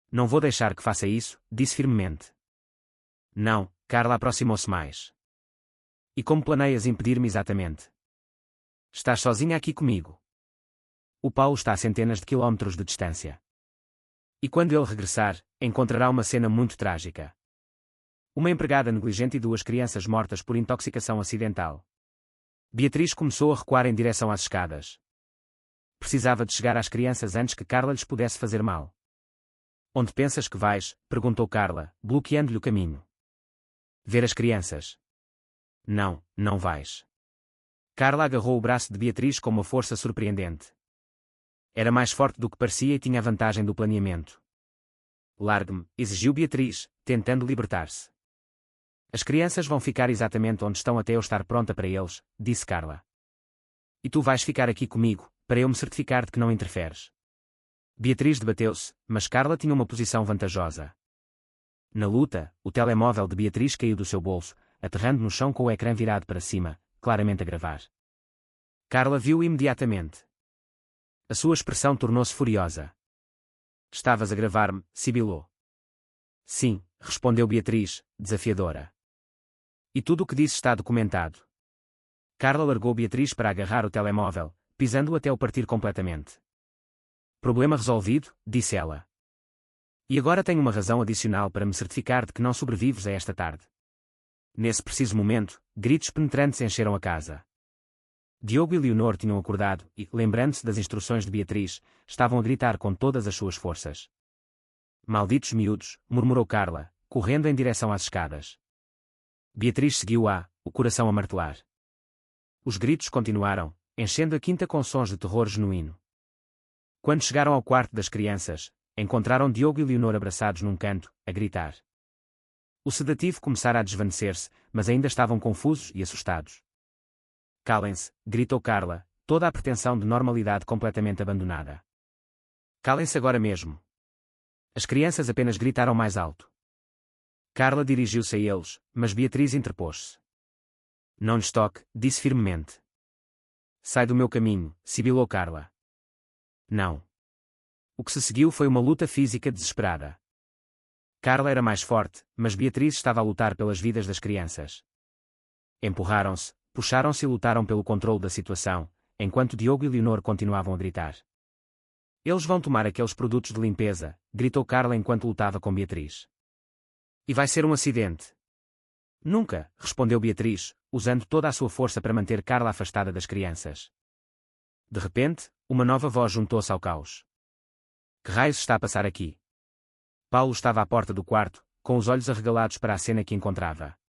Não vou deixar que faça isso, disse firmemente. Não, Carla aproximou-se mais. E como planeias impedir-me exatamente? Estás sozinha aqui comigo. O Paulo está a centenas de quilómetros de distância. E quando ele regressar, encontrará uma cena muito trágica. Uma empregada negligente e 2 crianças mortas por intoxicação acidental. Beatriz começou a recuar em direção às escadas. Precisava de chegar às crianças antes que Carla lhes pudesse fazer mal. Onde pensas que vais? Perguntou Carla, bloqueando-lhe o caminho. Ver as crianças. Não, não vais. Carla agarrou o braço de Beatriz com uma força surpreendente. Era mais forte do que parecia e tinha a vantagem do planeamento. Largue-me, exigiu Beatriz, tentando libertar-se. As crianças vão ficar exatamente onde estão até eu estar pronta para eles, disse Carla. E tu vais ficar aqui comigo, para eu me certificar de que não interferes. Beatriz debateu-se, mas Carla tinha uma posição vantajosa. Na luta, o telemóvel de Beatriz caiu do seu bolso, aterrando no chão com o ecrã virado para cima, claramente a gravar. Carla viu imediatamente. A sua expressão tornou-se furiosa. Estavas a gravar-me, sibilou. Sim, respondeu Beatriz, desafiadora. E tudo o que disse está documentado. Carla largou Beatriz para agarrar o telemóvel, pisando-o até o partir completamente. Problema resolvido, disse ela. E agora tenho uma razão adicional para me certificar de que não sobrevives a esta tarde. Nesse preciso momento, gritos penetrantes encheram a casa. Diogo e Leonor tinham acordado e, lembrando-se das instruções de Beatriz, estavam a gritar com todas as suas forças. Malditos miúdos, murmurou Carla, correndo em direção às escadas. Beatriz seguiu-a, o coração a martelar. Os gritos continuaram, enchendo a quinta com sons de terror genuíno. Quando chegaram ao quarto das crianças, encontraram Diogo e Leonor abraçados num canto, a gritar. O sedativo começara a desvanecer-se, mas ainda estavam confusos e assustados. Calem-se, gritou Carla, toda a pretensão de normalidade completamente abandonada. Calem-se agora mesmo. As crianças apenas gritaram mais alto. Carla dirigiu-se a eles, mas Beatriz interpôs-se. Não lhes toque, disse firmemente. Sai do meu caminho, sibilou Carla. Não. O que se seguiu foi uma luta física desesperada. Carla era mais forte, mas Beatriz estava a lutar pelas vidas das crianças. Empurraram-se, puxaram-se e lutaram pelo controle da situação, enquanto Diogo e Leonor continuavam a gritar. Eles vão tomar aqueles produtos de limpeza, gritou Carla enquanto lutava com Beatriz. E vai ser um acidente. Nunca, respondeu Beatriz, usando toda a sua força para manter Carla afastada das crianças. De repente, uma nova voz juntou-se ao caos. Que raios está a passar aqui? Paulo estava à porta do quarto, com os olhos arregalados para a cena que encontrava.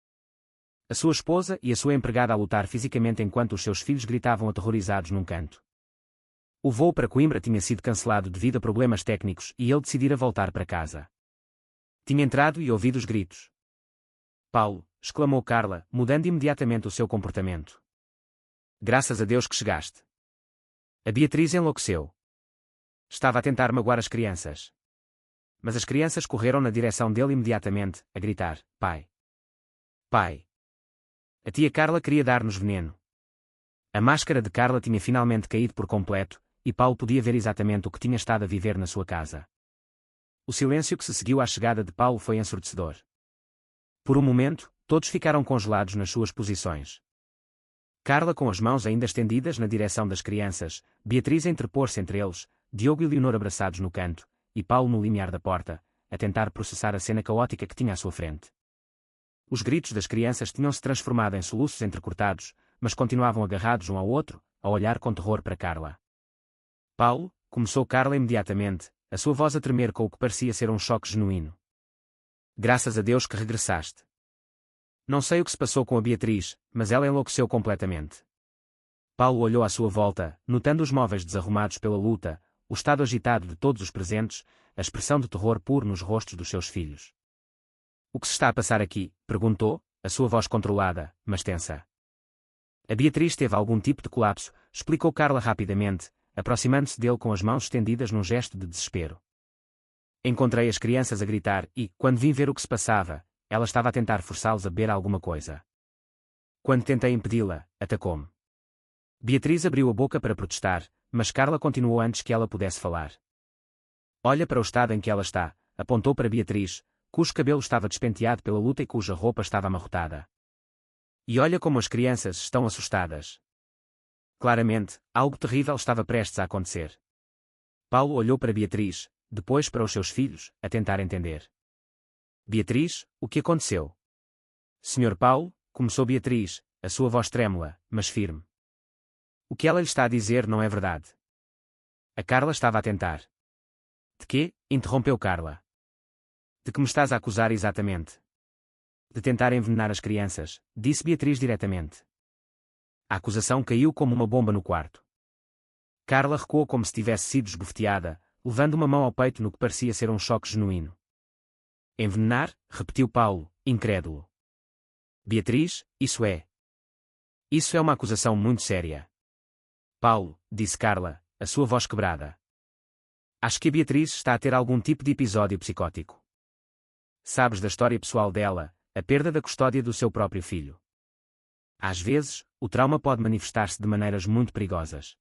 A sua esposa e a sua empregada a lutar fisicamente enquanto os seus filhos gritavam aterrorizados num canto. O voo para Coimbra tinha sido cancelado devido a problemas técnicos e ele decidira voltar para casa. Tinha entrado e ouvido os gritos. Paulo, exclamou Carla, mudando imediatamente o seu comportamento. Graças a Deus que chegaste. A Beatriz enlouqueceu. Estava a tentar magoar as crianças. Mas as crianças correram na direção dele imediatamente, a gritar, pai. Pai. A tia Carla queria dar-nos veneno. A máscara de Carla tinha finalmente caído por completo, e Paulo podia ver exatamente o que tinha estado a viver na sua casa. O silêncio que se seguiu à chegada de Paulo foi ensurdecedor. Por um momento, todos ficaram congelados nas suas posições. Carla com as mãos ainda estendidas na direção das crianças, Beatriz a interpor-se entre eles, Diogo e Leonor abraçados no canto, e Paulo no limiar da porta, a tentar processar a cena caótica que tinha à sua frente. Os gritos das crianças tinham-se transformado em soluços entrecortados, mas continuavam agarrados um ao outro, a olhar com terror para Carla. Paulo, começou Carla imediatamente, a sua voz a tremer com o que parecia ser um choque genuíno. Graças a Deus que regressaste. Não sei o que se passou com a Beatriz, mas ela enlouqueceu completamente. Paulo olhou à sua volta, notando os móveis desarrumados pela luta, o estado agitado de todos os presentes, a expressão de terror puro nos rostos dos seus filhos. O que se está a passar aqui? Perguntou, a sua voz controlada, mas tensa. A Beatriz teve algum tipo de colapso, explicou Carla rapidamente, aproximando-se dele com as mãos estendidas num gesto de desespero. Encontrei as crianças a gritar e, quando vim ver o que se passava, ela estava a tentar forçá-los a beber alguma coisa. Quando tentei impedi-la, atacou-me. Beatriz abriu a boca para protestar, mas Carla continuou antes que ela pudesse falar. Olha para o estado em que ela está, apontou para Beatriz, cujo cabelo estava despenteado pela luta e cuja roupa estava amarrotada. E olha como as crianças estão assustadas. Claramente, algo terrível estava prestes a acontecer. Paulo olhou para Beatriz, depois para os seus filhos, a tentar entender. Beatriz, o que aconteceu? Senhor Paulo, começou Beatriz, a sua voz trêmula, mas firme. O que ela lhe está a dizer não é verdade. A Carla estava a tentar. De quê? Interrompeu Carla. De que me estás a acusar exatamente? De tentar envenenar as crianças, disse Beatriz diretamente. A acusação caiu como uma bomba no quarto. Carla recuou como se tivesse sido esbofeteada, levando uma mão ao peito no que parecia ser um choque genuíno. Envenenar? Repetiu Paulo, incrédulo. Beatriz, isso é. Isso é uma acusação muito séria. Paulo, disse Carla, a sua voz quebrada. Acho que a Beatriz está a ter algum tipo de episódio psicótico. Sabes da história pessoal dela, a perda da custódia do seu próprio filho. Às vezes, o trauma pode manifestar-se de maneiras muito perigosas.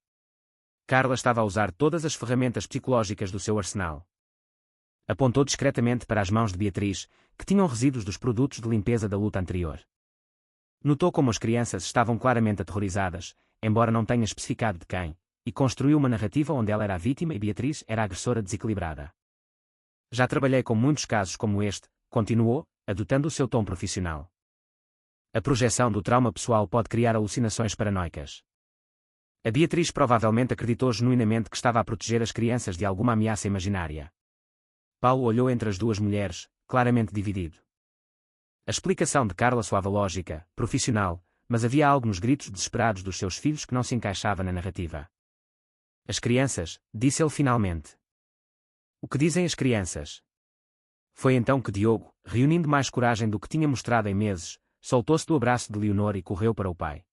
Carla estava a usar todas as ferramentas psicológicas do seu arsenal. Apontou discretamente para as mãos de Beatriz, que tinham resíduos dos produtos de limpeza da luta anterior. Notou como as crianças estavam claramente aterrorizadas, embora não tenha especificado de quem, e construiu uma narrativa onde ela era a vítima e Beatriz era a agressora desequilibrada. Já trabalhei com muitos casos como este, continuou, adotando o seu tom profissional. A projeção do trauma pessoal pode criar alucinações paranoicas. A Beatriz provavelmente acreditou genuinamente que estava a proteger as crianças de alguma ameaça imaginária. Paulo olhou entre as duas mulheres, claramente dividido. A explicação de Carla soava lógica, profissional, mas havia algo nos gritos desesperados dos seus filhos que não se encaixava na narrativa. As crianças, disse ele finalmente. O que dizem as crianças? Foi então que Diogo, reunindo mais coragem do que tinha mostrado em meses, soltou-se do abraço de Leonor e correu para o pai.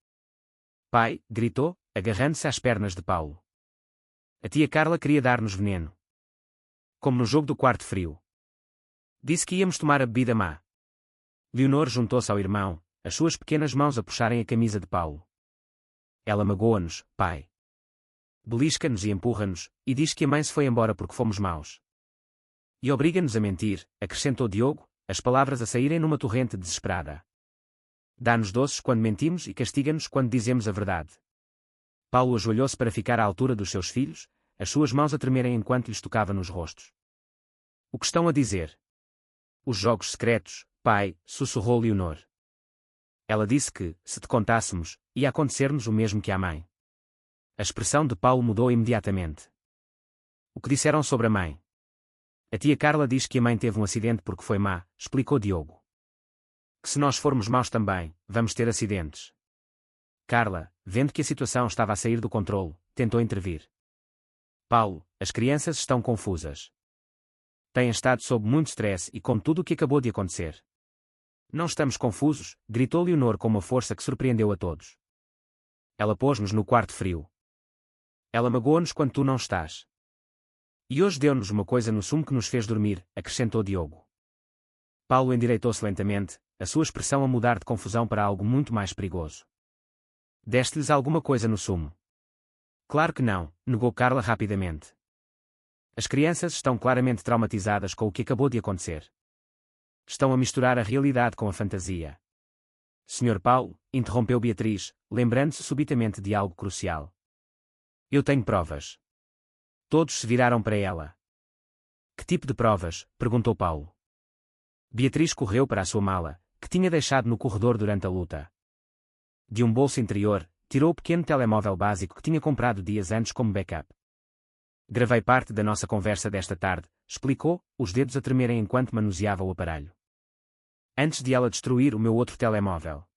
Pai, gritou, agarrando-se às pernas de Paulo. A tia Carla queria dar-nos veneno. Como no jogo do quarto frio. Disse que íamos tomar a bebida má. Leonor juntou-se ao irmão, as suas pequenas mãos a puxarem a camisa de Paulo. Ela magoa-nos, pai. Belisca-nos e empurra-nos, e diz que a mãe se foi embora porque fomos maus. E obriga-nos a mentir, acrescentou Diogo, as palavras a saírem numa torrente desesperada. Dá-nos doces quando mentimos e castiga-nos quando dizemos a verdade. Paulo ajoelhou-se para ficar à altura dos seus filhos, as suas mãos a tremerem enquanto lhes tocava nos rostos. O que estão a dizer? Os jogos secretos, pai, sussurrou Leonor. Ela disse que, se te contássemos, ia acontecer-nos o mesmo que à mãe. A expressão de Paulo mudou imediatamente. O que disseram sobre a mãe? A tia Carla diz que a mãe teve um acidente porque foi má, explicou Diogo. Que se nós formos maus também, vamos ter acidentes. Carla, vendo que a situação estava a sair do controlo, tentou intervir. Paulo, as crianças estão confusas. Têm estado sob muito stress e com tudo o que acabou de acontecer. Não estamos confusos, gritou Leonor com uma força que surpreendeu a todos. Ela pôs-nos no quarto frio. Ela magoou-nos quando tu não estás. E hoje deu-nos uma coisa no sumo que nos fez dormir, acrescentou Diogo. Paulo endireitou-se lentamente, a sua expressão a mudar de confusão para algo muito mais perigoso. Deste-lhes alguma coisa no sumo? Claro que não, negou Carla rapidamente. As crianças estão claramente traumatizadas com o que acabou de acontecer. Estão a misturar a realidade com a fantasia. Senhor Paulo, interrompeu Beatriz, lembrando-se subitamente de algo crucial. Eu tenho provas. Todos se viraram para ela. Que tipo de provas? Perguntou Paulo. Beatriz correu para a sua mala, que tinha deixado no corredor durante a luta. De um bolso interior, tirou o pequeno telemóvel básico que tinha comprado dias antes como backup. Gravei parte da nossa conversa desta tarde, explicou, os dedos a tremerem enquanto manuseava o aparelho. Antes de ela destruir o meu outro telemóvel.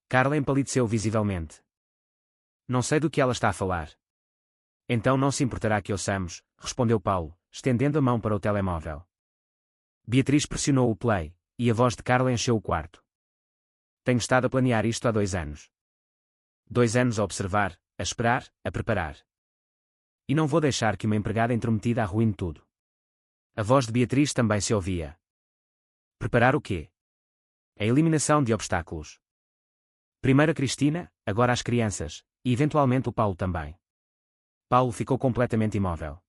Carla empalideceu visivelmente. Não sei do que ela está a falar. Então não se importará que ouçamos, respondeu Paulo, estendendo a mão para o telemóvel. Beatriz pressionou o play, e a voz de Carla encheu o quarto. Tenho estado a planear isto há 2 anos. 2 anos a observar, a esperar, a preparar. E não vou deixar que uma empregada intrometida arruine tudo. A voz de Beatriz também se ouvia. Preparar o quê? A eliminação de obstáculos. Primeiro a Cristina, agora as crianças, e eventualmente o Paulo também. Paulo ficou completamente imóvel.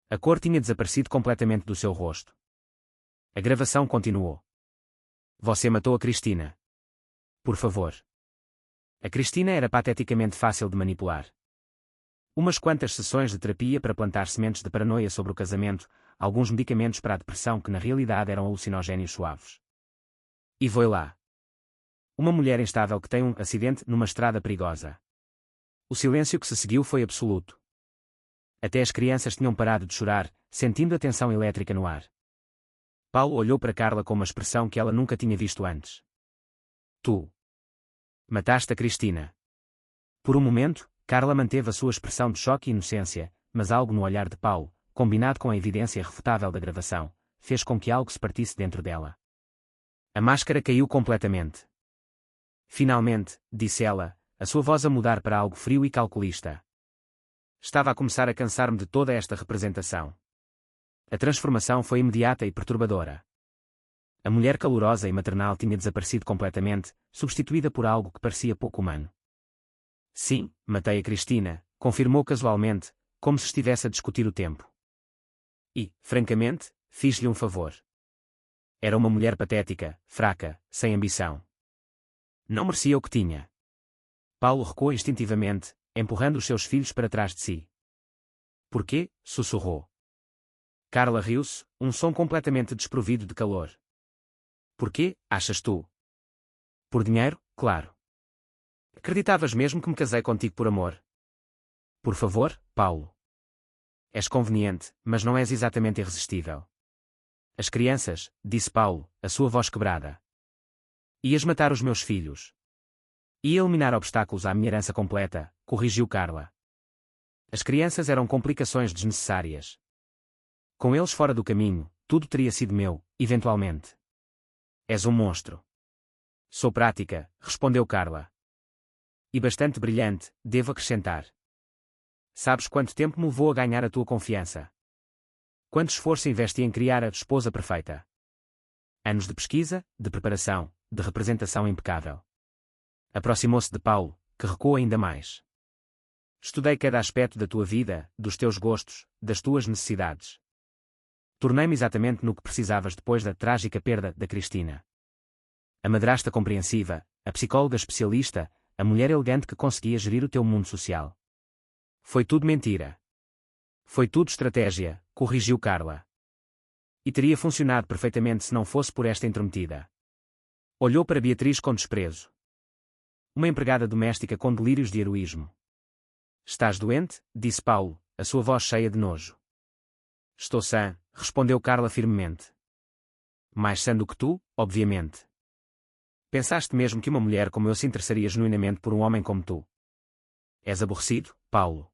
A cor tinha desaparecido completamente do seu rosto. A gravação continuou. Você matou a Cristina. Por favor. A Cristina era pateticamente fácil de manipular. Umas quantas sessões de terapia para plantar sementes de paranoia sobre o casamento, alguns medicamentos para a depressão que na realidade eram alucinogénios suaves. E foi lá. Uma mulher instável que tem um acidente numa estrada perigosa. O silêncio que se seguiu foi absoluto. Até as crianças tinham parado de chorar, sentindo a tensão elétrica no ar. Paulo olhou para Carla com uma expressão que ela nunca tinha visto antes. Tu. Mataste a Cristina. Por um momento, Carla manteve a sua expressão de choque e inocência, mas algo no olhar de Paulo, combinado com a evidência irrefutável da gravação, fez com que algo se partisse dentro dela. A máscara caiu completamente. Finalmente, disse ela, a sua voz a mudar para algo frio e calculista. Estava a começar a cansar-me de toda esta representação. A transformação foi imediata e perturbadora. A mulher calorosa e maternal tinha desaparecido completamente, substituída por algo que parecia pouco humano. Sim, matei a Cristina, confirmou casualmente, como se estivesse a discutir o tempo. E, francamente, fiz-lhe um favor. Era uma mulher patética, fraca, sem ambição. Não merecia o que tinha. Paulo recuou instintivamente, empurrando os seus filhos para trás de si. Por quê? Sussurrou. Carla riu-se, um som completamente desprovido de calor. Por quê, achas tu? Por dinheiro, claro. Acreditavas mesmo que me casei contigo por amor? Por favor, Paulo. És conveniente, mas não és exatamente irresistível. As crianças, disse Paulo, a sua voz quebrada. Ias matar os meus filhos. Ia eliminar obstáculos à minha herança completa, corrigiu Carla. As crianças eram complicações desnecessárias. Com eles fora do caminho, tudo teria sido meu, eventualmente. És um monstro. Sou prática, respondeu Carla. E bastante brilhante, devo acrescentar. Sabes quanto tempo me levou a ganhar a tua confiança? Quanto esforço investi em criar a esposa perfeita? Anos de pesquisa, de preparação, de representação impecável. Aproximou-se de Paulo, que recuou ainda mais. Estudei cada aspecto da tua vida, dos teus gostos, das tuas necessidades. Tornei-me exatamente no que precisavas depois da trágica perda da Cristina. A madrasta compreensiva, a psicóloga especialista, a mulher elegante que conseguia gerir o teu mundo social. Foi tudo mentira. Foi tudo estratégia, corrigiu Carla. E teria funcionado perfeitamente se não fosse por esta intrometida. Olhou para Beatriz com desprezo. Uma empregada doméstica com delírios de heroísmo. Estás doente? Disse Paulo, a sua voz cheia de nojo. Estou sã, respondeu Carla firmemente. Mais sã do que tu, obviamente. Pensaste mesmo que uma mulher como eu se interessaria genuinamente por um homem como tu? És aborrecido, Paulo.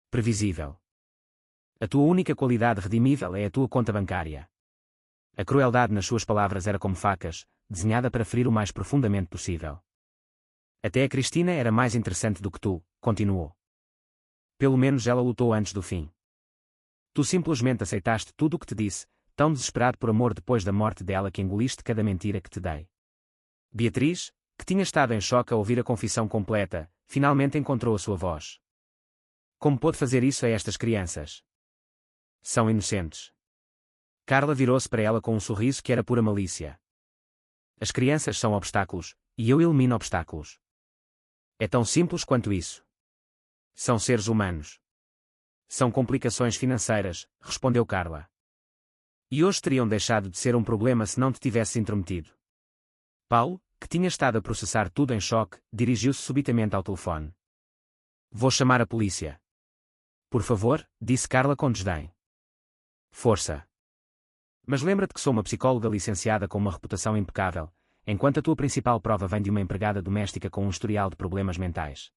Previsível. A tua única qualidade redimível é a tua conta bancária. A crueldade nas suas palavras era como facas, desenhada para ferir o mais profundamente possível. Até a Cristina era mais interessante do que tu, continuou. Pelo menos ela lutou antes do fim. Tu simplesmente aceitaste tudo o que te disse, tão desesperado por amor depois da morte dela que engoliste cada mentira que te dei. Beatriz, que tinha estado em choque a ouvir a confissão completa, finalmente encontrou a sua voz. Como pôde fazer isso a estas crianças? São inocentes. Carla virou-se para ela com um sorriso que era pura malícia. As crianças são obstáculos, e eu elimino obstáculos. É tão simples quanto isso. São seres humanos. São complicações financeiras, respondeu Carla. E hoje teriam deixado de ser um problema se não te tivesses intrometido. Paulo, que tinha estado a processar tudo em choque, dirigiu-se subitamente ao telefone. Vou chamar a polícia. Por favor, disse Carla com desdém. Força. Mas lembra-te que sou uma psicóloga licenciada com uma reputação impecável, enquanto a tua principal prova vem de uma empregada doméstica com um historial de problemas mentais.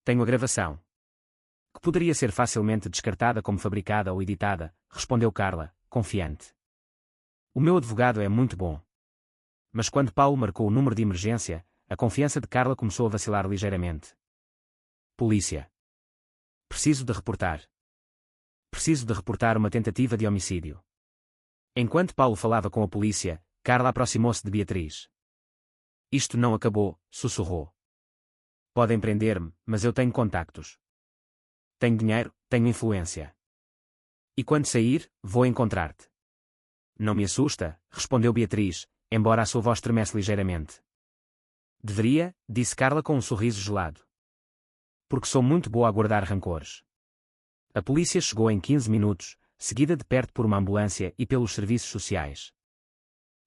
Tenho a gravação. Que poderia ser facilmente descartada como fabricada ou editada, respondeu Carla, confiante. O meu advogado é muito bom. Mas quando Paulo marcou o número de emergência, a confiança de Carla começou a vacilar ligeiramente. Polícia. Preciso de reportar. Preciso de reportar uma tentativa de homicídio. Enquanto Paulo falava com a polícia, Carla aproximou-se de Beatriz. Isto não acabou, sussurrou. Podem prender-me, mas eu tenho contactos. Tenho dinheiro, tenho influência. E quando sair, vou encontrar-te. Não me assusta, respondeu Beatriz, embora a sua voz tremesse ligeiramente. Deveria, disse Carla com um sorriso gelado. Porque sou muito boa a guardar rancores. A polícia chegou em 15 minutos, seguida de perto por uma ambulância e pelos serviços sociais.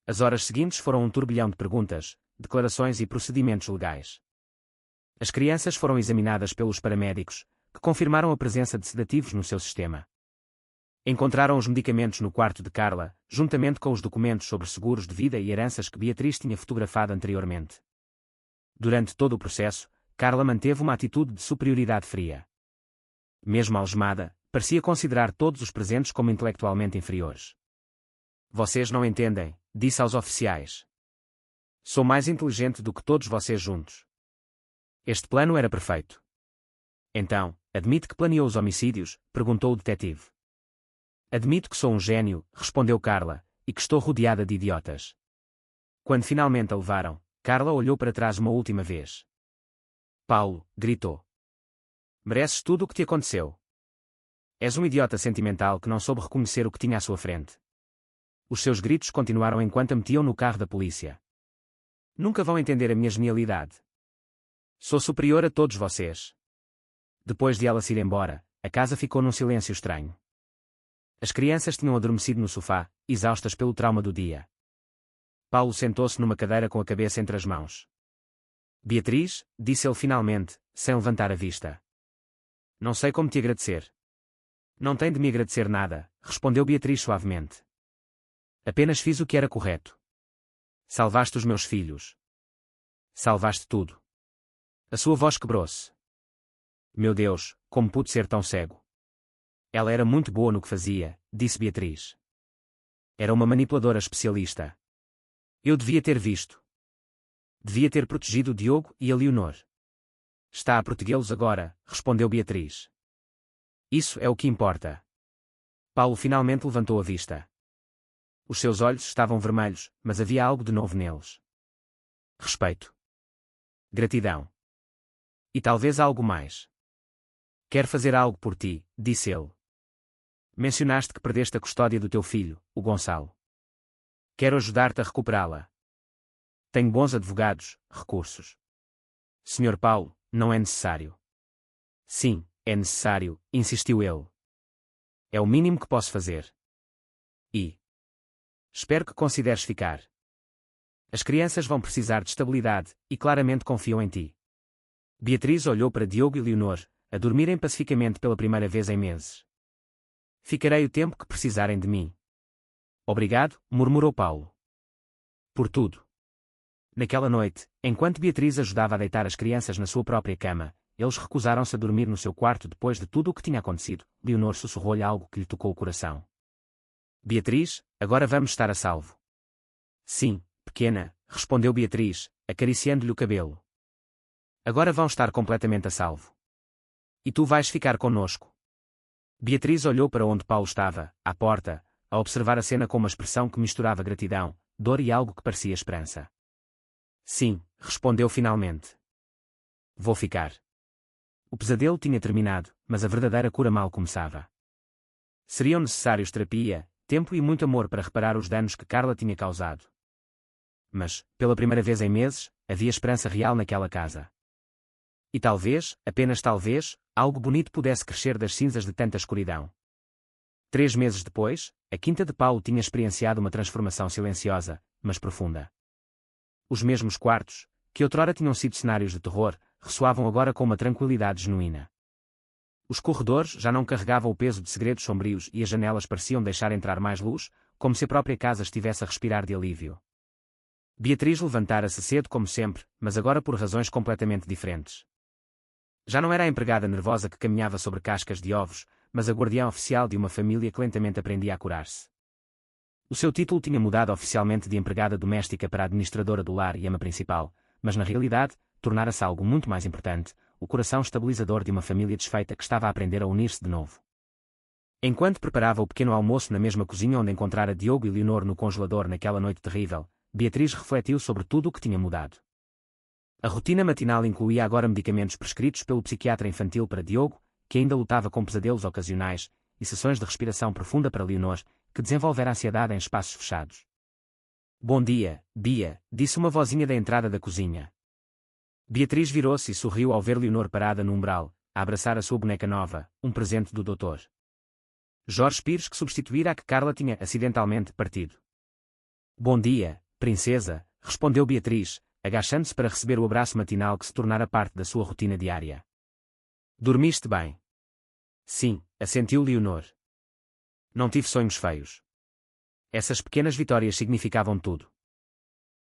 As horas seguintes foram um turbilhão de perguntas, declarações e procedimentos legais. As crianças foram examinadas pelos paramédicos, que confirmaram a presença de sedativos no seu sistema. Encontraram os medicamentos no quarto de Carla, juntamente com os documentos sobre seguros de vida e heranças que Beatriz tinha fotografado anteriormente. Durante todo o processo, Carla manteve uma atitude de superioridade fria. Mesmo algemada, parecia considerar todos os presentes como intelectualmente inferiores. Vocês não entendem, disse aos oficiais. Sou mais inteligente do que todos vocês juntos. Este plano era perfeito. Então, admite que planeou os homicídios? Perguntou o detetive. Admito que sou um gênio, respondeu Carla, e que estou rodeada de idiotas. Quando finalmente a levaram, Carla olhou para trás uma última vez. Paulo, gritou. Mereces tudo o que te aconteceu. És um idiota sentimental que não soube reconhecer o que tinha à sua frente. Os seus gritos continuaram enquanto a metiam no carro da polícia. Nunca vão entender a minha genialidade. Sou superior a todos vocês. Depois de ela se ir embora, a casa ficou num silêncio estranho. As crianças tinham adormecido no sofá, exaustas pelo trauma do dia. Paulo sentou-se numa cadeira com a cabeça entre as mãos. Beatriz, disse ele finalmente, sem levantar a vista. Não sei como te agradecer. Não tem de me agradecer nada, respondeu Beatriz suavemente. Apenas fiz o que era correto. Salvaste os meus filhos. Salvaste tudo. A sua voz quebrou-se. Meu Deus, como pude ser tão cego? Ela era muito boa no que fazia, disse Beatriz. Era uma manipuladora especialista. Eu devia ter visto. Devia ter protegido o Diogo e a Leonor. Está a protegê-los agora, respondeu Beatriz. Isso é o que importa. Paulo finalmente levantou a vista. Os seus olhos estavam vermelhos, mas havia algo de novo neles. Respeito. Gratidão. E talvez algo mais. Quero fazer algo por ti, disse ele. Mencionaste que perdeste a custódia do teu filho, o Gonçalo. Quero ajudar-te a recuperá-la. Tenho bons advogados, recursos. Senhor Paulo, não é necessário. Sim, é necessário, insistiu ele. É o mínimo que posso fazer. E espero que consideres ficar. As crianças vão precisar de estabilidade, e claramente confiam em ti. Beatriz olhou para Diogo e Leonor, a dormirem pacificamente pela primeira vez em meses. Ficarei o tempo que precisarem de mim. Obrigado, murmurou Paulo. Por tudo. Naquela noite, enquanto Beatriz ajudava a deitar as crianças na sua própria cama, eles recusaram-se a dormir no seu quarto depois de tudo o que tinha acontecido. Leonor sussurrou-lhe algo que lhe tocou o coração. Beatriz, agora vamos estar a salvo. Sim, pequena, respondeu Beatriz, acariciando-lhe o cabelo. Agora vão estar completamente a salvo. E tu vais ficar conosco. Beatriz olhou para onde Paulo estava, à porta, a observar a cena com uma expressão que misturava gratidão, dor e algo que parecia esperança. Sim, respondeu finalmente. Vou ficar. O pesadelo tinha terminado, mas a verdadeira cura mal começava. Seriam necessários terapia, tempo e muito amor para reparar os danos que Carla tinha causado. Mas, pela primeira vez em meses, havia esperança real naquela casa. E talvez, apenas talvez, algo bonito pudesse crescer das cinzas de tanta escuridão. 3 meses depois, a quinta de Paulo tinha experienciado uma transformação silenciosa, mas profunda. Os mesmos quartos, que outrora tinham sido cenários de terror, ressoavam agora com uma tranquilidade genuína. Os corredores já não carregavam o peso de segredos sombrios e as janelas pareciam deixar entrar mais luz, como se a própria casa estivesse a respirar de alívio. Beatriz levantara-se cedo como sempre, mas agora por razões completamente diferentes. Já não era a empregada nervosa que caminhava sobre cascas de ovos, mas a guardiã oficial de uma família que lentamente aprendia a curar-se. O seu título tinha mudado oficialmente de empregada doméstica para administradora do lar e ama principal, mas na realidade, tornara-se algo muito mais importante, o coração estabilizador de uma família desfeita que estava a aprender a unir-se de novo. Enquanto preparava o pequeno almoço na mesma cozinha onde encontrara Diogo e Leonor no congelador naquela noite terrível, Beatriz refletiu sobre tudo o que tinha mudado. A rotina matinal incluía agora medicamentos prescritos pelo psiquiatra infantil para Diogo, que ainda lutava com pesadelos ocasionais, e sessões de respiração profunda para Leonor, que desenvolvera ansiedade em espaços fechados. Bom dia, Bia, disse uma vozinha da entrada da cozinha. Beatriz virou-se e sorriu ao ver Leonor parada no umbral, a abraçar a sua boneca nova, um presente do Dr. Jorge Pires que substituíra a que Carla tinha acidentalmente partido. Bom dia, princesa, respondeu Beatriz, agachando-se para receber o abraço matinal que se tornara parte da sua rotina diária. Dormiste bem? Sim, assentiu Leonor. Não tive sonhos feios. Essas pequenas vitórias significavam tudo.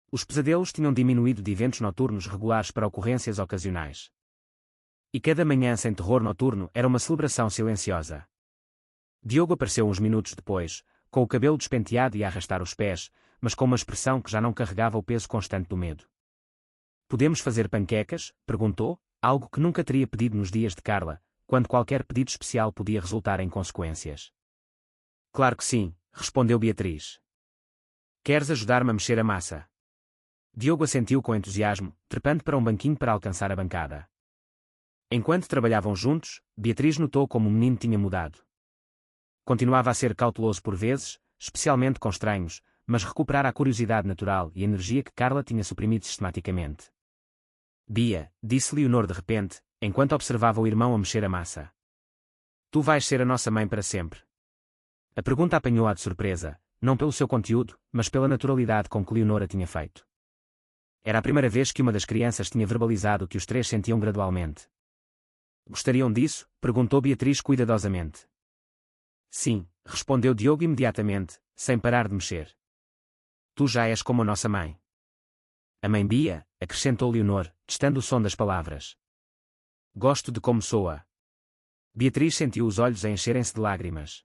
Os pesadelos tinham diminuído de eventos noturnos regulares para ocorrências ocasionais. E cada manhã sem terror noturno era uma celebração silenciosa. Diogo apareceu uns minutos depois, com o cabelo despenteado e a arrastar os pés, mas com uma expressão que já não carregava o peso constante do medo. Podemos fazer panquecas? Perguntou, algo que nunca teria pedido nos dias de Carla, quando qualquer pedido especial podia resultar em consequências. Claro que sim, respondeu Beatriz. Queres ajudar-me a mexer a massa? Diogo assentiu com entusiasmo, trepando para um banquinho para alcançar a bancada. Enquanto trabalhavam juntos, Beatriz notou como o menino tinha mudado. Continuava a ser cauteloso por vezes, especialmente com estranhos, mas recuperara a curiosidade natural e a energia que Carla tinha suprimido sistematicamente. Bia, disse Leonor de repente, enquanto observava o irmão a mexer a massa. Tu vais ser a nossa mãe para sempre. A pergunta apanhou-a de surpresa, não pelo seu conteúdo, mas pela naturalidade com que Leonor a tinha feito. Era a primeira vez que uma das crianças tinha verbalizado o que os três sentiam gradualmente. Gostariam disso? Perguntou Beatriz cuidadosamente. Sim, respondeu Diogo imediatamente, sem parar de mexer. Tu já és como a nossa mãe. A mãe Bia, acrescentou Leonor, testando o som das palavras. Gosto de como soa. Beatriz sentiu os olhos a encherem-se de lágrimas.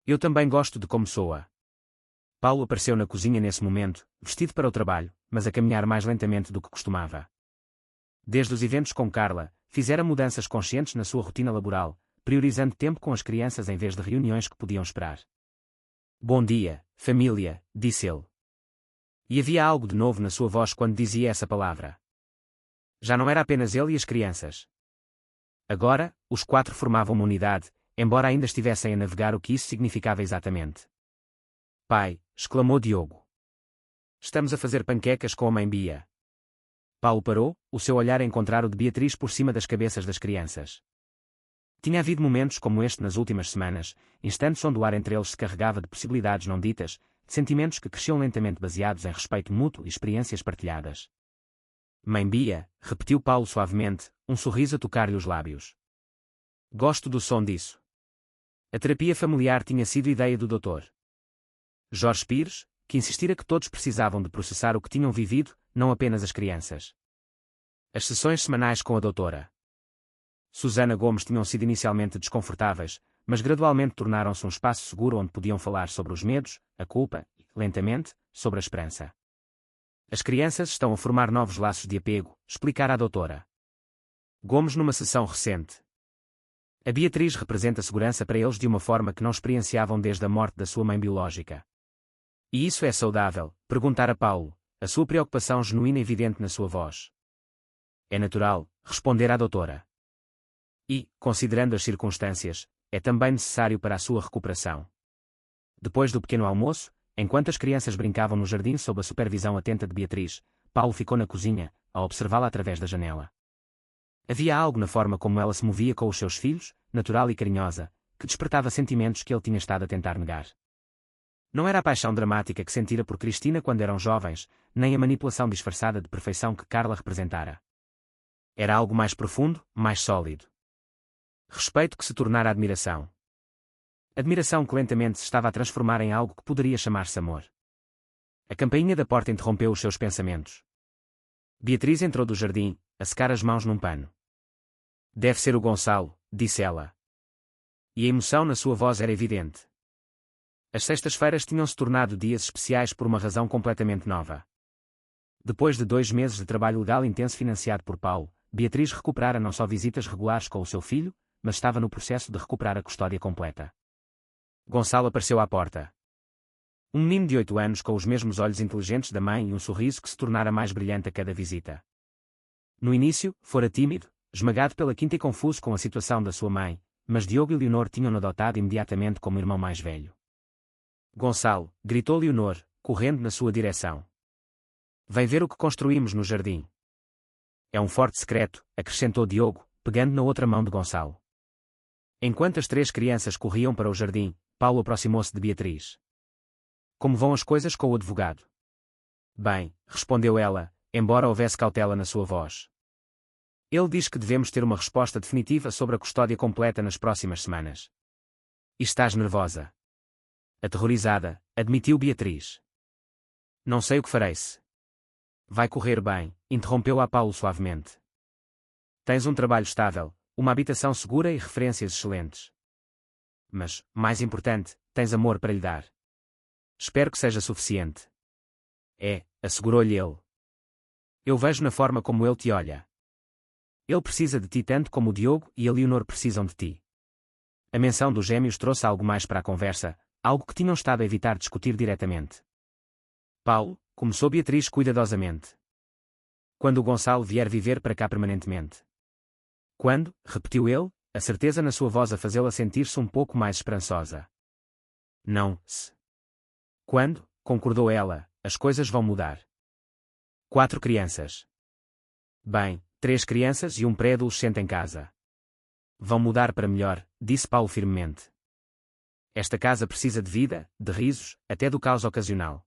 Eu também gosto de como soa. Paulo apareceu na cozinha nesse momento, vestido para o trabalho, mas a caminhar mais lentamente do que costumava. Desde os eventos com Carla, fizera mudanças conscientes na sua rotina laboral, priorizando tempo com as crianças em vez de reuniões que podiam esperar. Bom dia, família, disse ele. E havia algo de novo na sua voz quando dizia essa palavra. Já não era apenas ele e as crianças. Agora, os quatro formavam uma unidade, embora ainda estivessem a navegar o que isso significava exatamente. Pai, exclamou Diogo. Estamos a fazer panquecas com a mãe Bia. Paulo parou, o seu olhar a encontrar o de Beatriz por cima das cabeças das crianças. Tinha havido momentos como este nas últimas semanas, instantes onde o ar entre eles se carregava de possibilidades não ditas, de sentimentos que cresciam lentamente baseados em respeito mútuo e experiências partilhadas. Mãe Bia, repetiu Paulo suavemente, um sorriso a tocar-lhe os lábios. Gosto do som disso. A terapia familiar tinha sido ideia do Dr. Jorge Pires, que insistira que todos precisavam de processar o que tinham vivido, não apenas as crianças. As sessões semanais com a doutora Susana Gomes tinham sido inicialmente desconfortáveis, mas gradualmente tornaram-se um espaço seguro onde podiam falar sobre os medos, a culpa e, lentamente, sobre a esperança. As crianças estão a formar novos laços de apego, explicara a doutora Gomes numa sessão recente. A Beatriz representa segurança para eles de uma forma que não experienciavam desde a morte da sua mãe biológica. E isso é saudável? Perguntara Paulo, a sua preocupação genuína evidente na sua voz. É natural, respondera a doutora. E, considerando as circunstâncias, é também necessário para a sua recuperação. Depois do pequeno almoço, enquanto as crianças brincavam no jardim sob a supervisão atenta de Beatriz, Paulo ficou na cozinha, a observá-la através da janela. Havia algo na forma como ela se movia com os seus filhos, natural e carinhosa, que despertava sentimentos que ele tinha estado a tentar negar. Não era a paixão dramática que sentira por Cristina quando eram jovens, nem a manipulação disfarçada de perfeição que Carla representara. Era algo mais profundo, mais sólido. Respeito que se tornara admiração. Admiração que lentamente se estava a transformar em algo que poderia chamar-se amor. A campainha da porta interrompeu os seus pensamentos. Beatriz entrou do jardim, a secar as mãos num pano. Deve ser o Gonçalo, disse ela. E a emoção na sua voz era evidente. As sextas-feiras tinham-se tornado dias especiais por uma razão completamente nova. Depois de 2 meses de trabalho legal intenso financiado por Paulo, Beatriz recuperara não só visitas regulares com o seu filho, mas estava no processo de recuperar a custódia completa. Gonçalo apareceu à porta. Um menino de 8 anos com os mesmos olhos inteligentes da mãe e um sorriso que se tornara mais brilhante a cada visita. No início, fora tímido, esmagado pela quinta e confuso com a situação da sua mãe, mas Diogo e Leonor tinham-no adotado imediatamente como irmão mais velho. Gonçalo, gritou Leonor, correndo na sua direção. Vem ver o que construímos no jardim. É um forte secreto, acrescentou Diogo, pegando na outra mão de Gonçalo. Enquanto as 3 crianças corriam para o jardim, Paulo aproximou-se de Beatriz. Como vão as coisas com o advogado? Bem, respondeu ela, embora houvesse cautela na sua voz. Ele diz que devemos ter uma resposta definitiva sobre a custódia completa nas próximas semanas. E estás nervosa? Aterrorizada, admitiu Beatriz. Não sei o que farei-se. Vai correr bem, interrompeu-a Paulo suavemente. Tens um trabalho estável, uma habitação segura e referências excelentes. Mas, mais importante, tens amor para lhe dar. Espero que seja suficiente. É, assegurou-lhe ele. Eu vejo na forma como ele te olha. Ele precisa de ti tanto como o Diogo e a Leonor precisam de ti. A menção dos gêmeos trouxe algo mais para a conversa, algo que tinham estado a evitar discutir diretamente. Paulo, começou Beatriz cuidadosamente. Quando o Gonçalo vier viver para cá permanentemente. Quando, repetiu ele, a certeza na sua voz a fazê-la sentir-se um pouco mais esperançosa. Não, se. Quando, concordou ela, as coisas vão mudar. 4 crianças. Bem, 3 crianças e um pré-adolescente em casa. Vão mudar para melhor, disse Paulo firmemente. Esta casa precisa de vida, de risos, até do caos ocasional.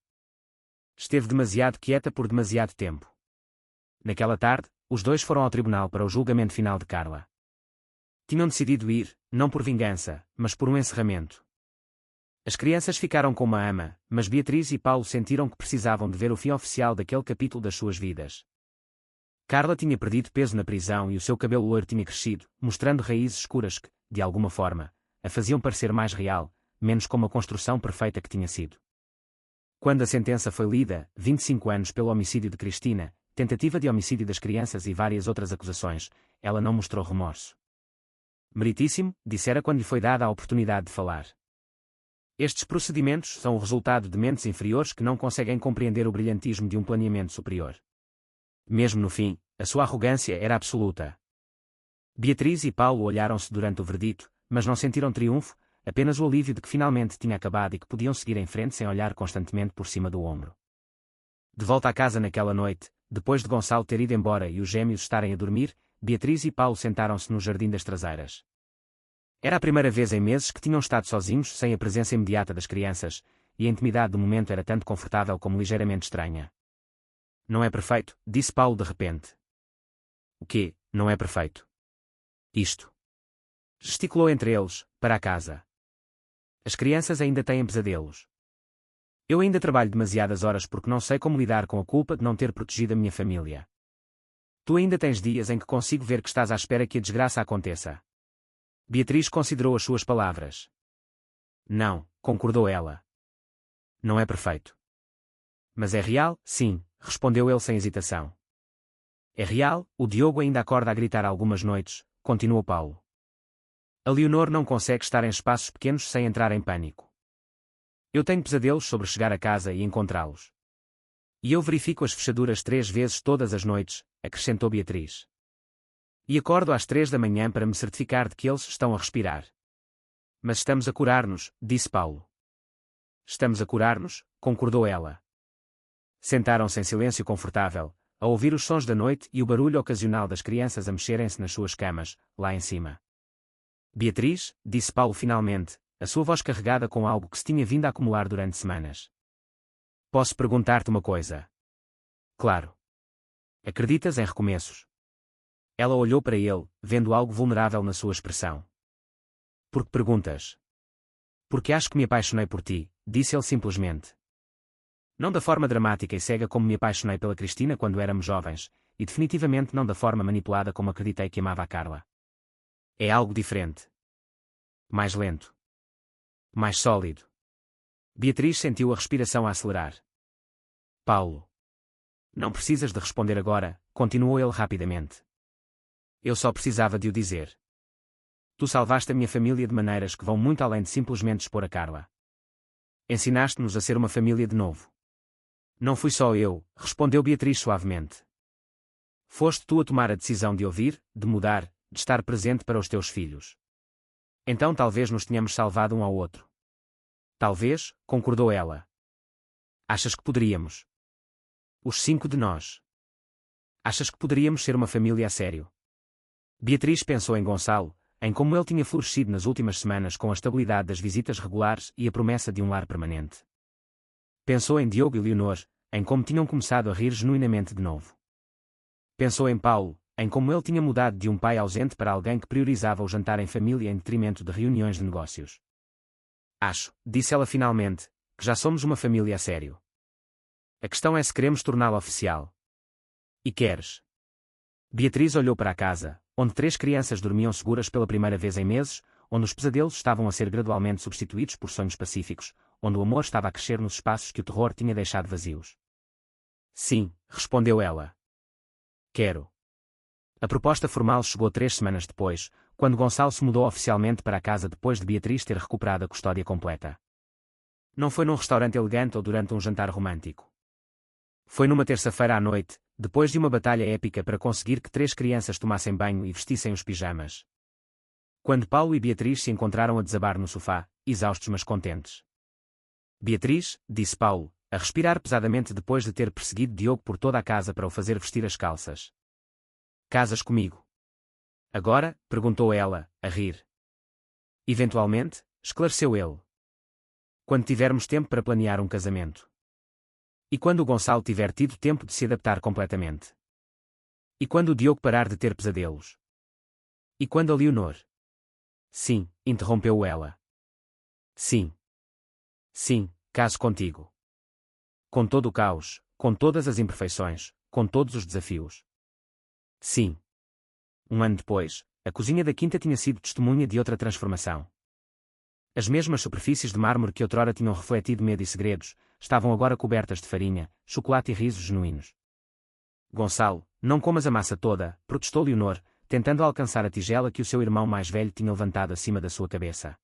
Esteve demasiado quieta por demasiado tempo. Naquela tarde, os 2 foram ao tribunal para o julgamento final de Carla. Tinham decidido ir, não por vingança, mas por um encerramento. As crianças ficaram com uma ama, mas Beatriz e Paulo sentiram que precisavam de ver o fim oficial daquele capítulo das suas vidas. Carla tinha perdido peso na prisão e o seu cabelo loiro tinha crescido, mostrando raízes escuras que, de alguma forma, a faziam parecer mais real, menos como a construção perfeita que tinha sido. Quando a sentença foi lida, 25 anos pelo homicídio de Cristina, tentativa de homicídio das crianças e várias outras acusações, ela não mostrou remorso. Meritíssimo, dissera quando lhe foi dada a oportunidade de falar. Estes procedimentos são o resultado de mentes inferiores que não conseguem compreender o brilhantismo de um planeamento superior. Mesmo no fim, a sua arrogância era absoluta. Beatriz e Paulo olharam-se durante o verdito, mas não sentiram triunfo, apenas o alívio de que finalmente tinha acabado e que podiam seguir em frente sem olhar constantemente por cima do ombro. De volta à casa naquela noite, depois de Gonçalo ter ido embora e os gêmeos estarem a dormir, Beatriz e Paulo sentaram-se no jardim das traseiras. Era a primeira vez em meses que tinham estado sozinhos sem a presença imediata das crianças, e a intimidade do momento era tanto confortável como ligeiramente estranha. Não é perfeito, disse Paulo de repente. O quê, não é perfeito? Isto. Gesticulou entre eles, para a casa. As crianças ainda têm pesadelos. Eu ainda trabalho demasiadas horas porque não sei como lidar com a culpa de não ter protegido a minha família. Tu ainda tens dias em que consigo ver que estás à espera que a desgraça aconteça. Beatriz considerou as suas palavras. Não, concordou ela. Não é perfeito. Mas é real, sim, respondeu ele sem hesitação. É real, o Diogo ainda acorda a gritar algumas noites, continuou Paulo. A Leonor não consegue estar em espaços pequenos sem entrar em pânico. Eu tenho pesadelos sobre chegar a casa e encontrá-los. E eu verifico as fechaduras 3 vezes todas as noites, acrescentou Beatriz. E acordo às 3 da manhã para me certificar de que eles estão a respirar. Mas estamos a curar-nos, disse Paulo. Estamos a curar-nos, concordou ela. Sentaram-se em silêncio confortável, a ouvir os sons da noite e o barulho ocasional das crianças a mexerem-se nas suas camas, lá em cima. Beatriz, disse Paulo finalmente, a sua voz carregada com algo que se tinha vindo a acumular durante semanas. Posso perguntar-te uma coisa? Claro. Acreditas em recomeços? Ela olhou para ele, vendo algo vulnerável na sua expressão. Por que perguntas? Porque acho que me apaixonei por ti, disse ele simplesmente. Não da forma dramática e cega como me apaixonei pela Cristina quando éramos jovens, e definitivamente não da forma manipulada como acreditei que amava a Carla. É algo diferente. Mais lento. Mais sólido. Beatriz sentiu a respiração a acelerar. Paulo. Não precisas de responder agora, continuou ele rapidamente. Eu só precisava de o dizer. Tu salvaste a minha família de maneiras que vão muito além de simplesmente expor a Carla. Ensinaste-nos a ser uma família de novo. Não fui só eu, respondeu Beatriz suavemente. Foste tu a tomar a decisão de ouvir, de mudar, de estar presente para os teus filhos. Então talvez nos tenhamos salvado um ao outro. Talvez, concordou ela. Achas que poderíamos? Os 5 de nós. Achas que poderíamos ser uma família a sério? Beatriz pensou em Gonçalo, em como ele tinha florescido nas últimas semanas com a estabilidade das visitas regulares e a promessa de um lar permanente. Pensou em Diogo e Leonor, em como tinham começado a rir genuinamente de novo. Pensou em Paulo, em como ele tinha mudado de um pai ausente para alguém que priorizava o jantar em família em detrimento de reuniões de negócios. Acho, disse ela finalmente, que já somos uma família a sério. A questão é se queremos torná-la oficial. E queres? Beatriz olhou para a casa, onde 3 crianças dormiam seguras pela primeira vez em meses, onde os pesadelos estavam a ser gradualmente substituídos por sonhos pacíficos, onde o amor estava a crescer nos espaços que o terror tinha deixado vazios. Sim, respondeu ela. Quero. A proposta formal chegou 3 semanas depois, quando Gonçalo se mudou oficialmente para a casa depois de Beatriz ter recuperado a custódia completa. Não foi num restaurante elegante ou durante um jantar romântico. Foi numa terça-feira à noite, depois de uma batalha épica para conseguir que 3 crianças tomassem banho e vestissem os pijamas. Quando Paulo e Beatriz se encontraram a desabar no sofá, exaustos mas contentes. Beatriz, disse Paulo, a respirar pesadamente depois de ter perseguido Diogo por toda a casa para o fazer vestir as calças. Casas comigo? Agora? Perguntou ela, a rir. Eventualmente, esclareceu ele. Quando tivermos tempo para planear um casamento. E quando o Gonçalo tiver tido tempo de se adaptar completamente. E quando o Diogo parar de ter pesadelos. E quando a Leonor? Sim, interrompeu ela. Sim. Sim, caso contigo. Com todo o caos, com todas as imperfeições, com todos os desafios. Sim. 1 ano depois, a cozinha da quinta tinha sido testemunha de outra transformação. As mesmas superfícies de mármore que outrora tinham refletido medo e segredos, estavam agora cobertas de farinha, chocolate e risos genuínos. Gonçalo, não comas a massa toda, protestou Leonor, tentando alcançar a tigela que o seu irmão mais velho tinha levantado acima da sua cabeça.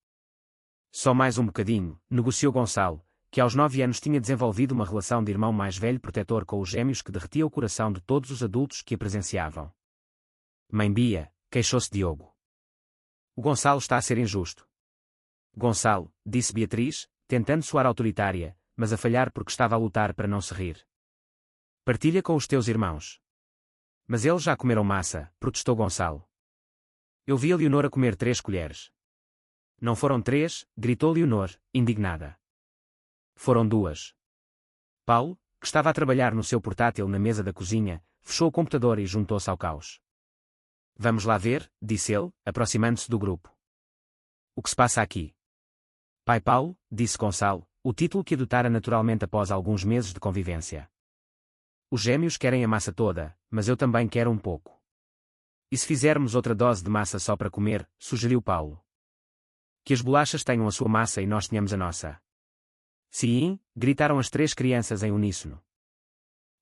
Só mais um bocadinho, negociou Gonçalo, que aos 9 anos tinha desenvolvido uma relação de irmão mais velho protetor com os gêmeos que derretia o coração de todos os adultos que a presenciavam. Mãe Bia, queixou-se Diogo. O Gonçalo está a ser injusto. Gonçalo, disse Beatriz, tentando soar autoritária, mas a falhar porque estava a lutar para não se rir. Partilha com os teus irmãos. Mas eles já comeram massa, protestou Gonçalo. Eu vi a Leonor a comer 3 colheres. Não foram 3, gritou Leonor, indignada. Foram 2. Paulo, que estava a trabalhar no seu portátil na mesa da cozinha, fechou o computador e juntou-se ao caos. Vamos lá ver, disse ele, aproximando-se do grupo. O que se passa aqui? Pai Paulo, disse Gonçalo, o título que adotara naturalmente após alguns meses de convivência. Os gêmeos querem a massa toda, mas eu também quero um pouco. E se fizermos outra dose de massa só para comer, sugeriu Paulo. Que as bolachas tenham a sua massa e nós tenhamos a nossa. Sim, gritaram as 3 crianças em uníssono.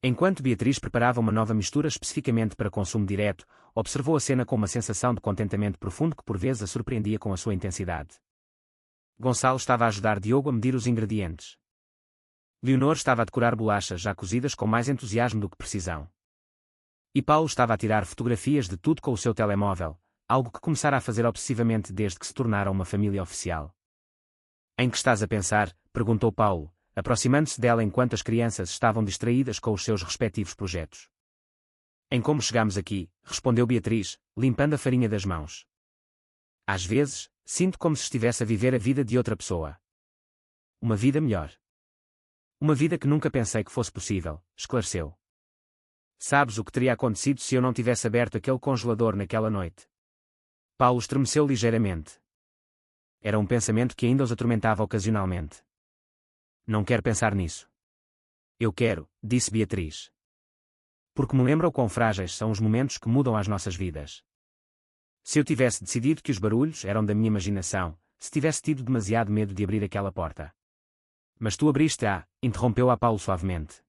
Enquanto Beatriz preparava uma nova mistura especificamente para consumo direto, observou a cena com uma sensação de contentamento profundo que por vezes a surpreendia com a sua intensidade. Gonçalo estava a ajudar Diogo a medir os ingredientes. Leonor estava a decorar bolachas já cozidas com mais entusiasmo do que precisão. E Paulo estava a tirar fotografias de tudo com o seu telemóvel, algo que começara a fazer obsessivamente desde que se tornaram uma família oficial. Em que estás a pensar? Perguntou Paulo, aproximando-se dela enquanto as crianças estavam distraídas com os seus respectivos projetos. Em como chegamos aqui, respondeu Beatriz, limpando a farinha das mãos. Às vezes, sinto como se estivesse a viver a vida de outra pessoa. Uma vida melhor. Uma vida que nunca pensei que fosse possível, esclareceu. Sabes o que teria acontecido se eu não tivesse aberto aquele congelador naquela noite? Paulo estremeceu ligeiramente. Era um pensamento que ainda os atormentava ocasionalmente. Não quero pensar nisso. Eu quero, disse Beatriz. Porque me lembra o quão frágeis são os momentos que mudam as nossas vidas. Se eu tivesse decidido que os barulhos eram da minha imaginação, se tivesse tido demasiado medo de abrir aquela porta. Mas tu abriste-a, interrompeu-a Paulo suavemente.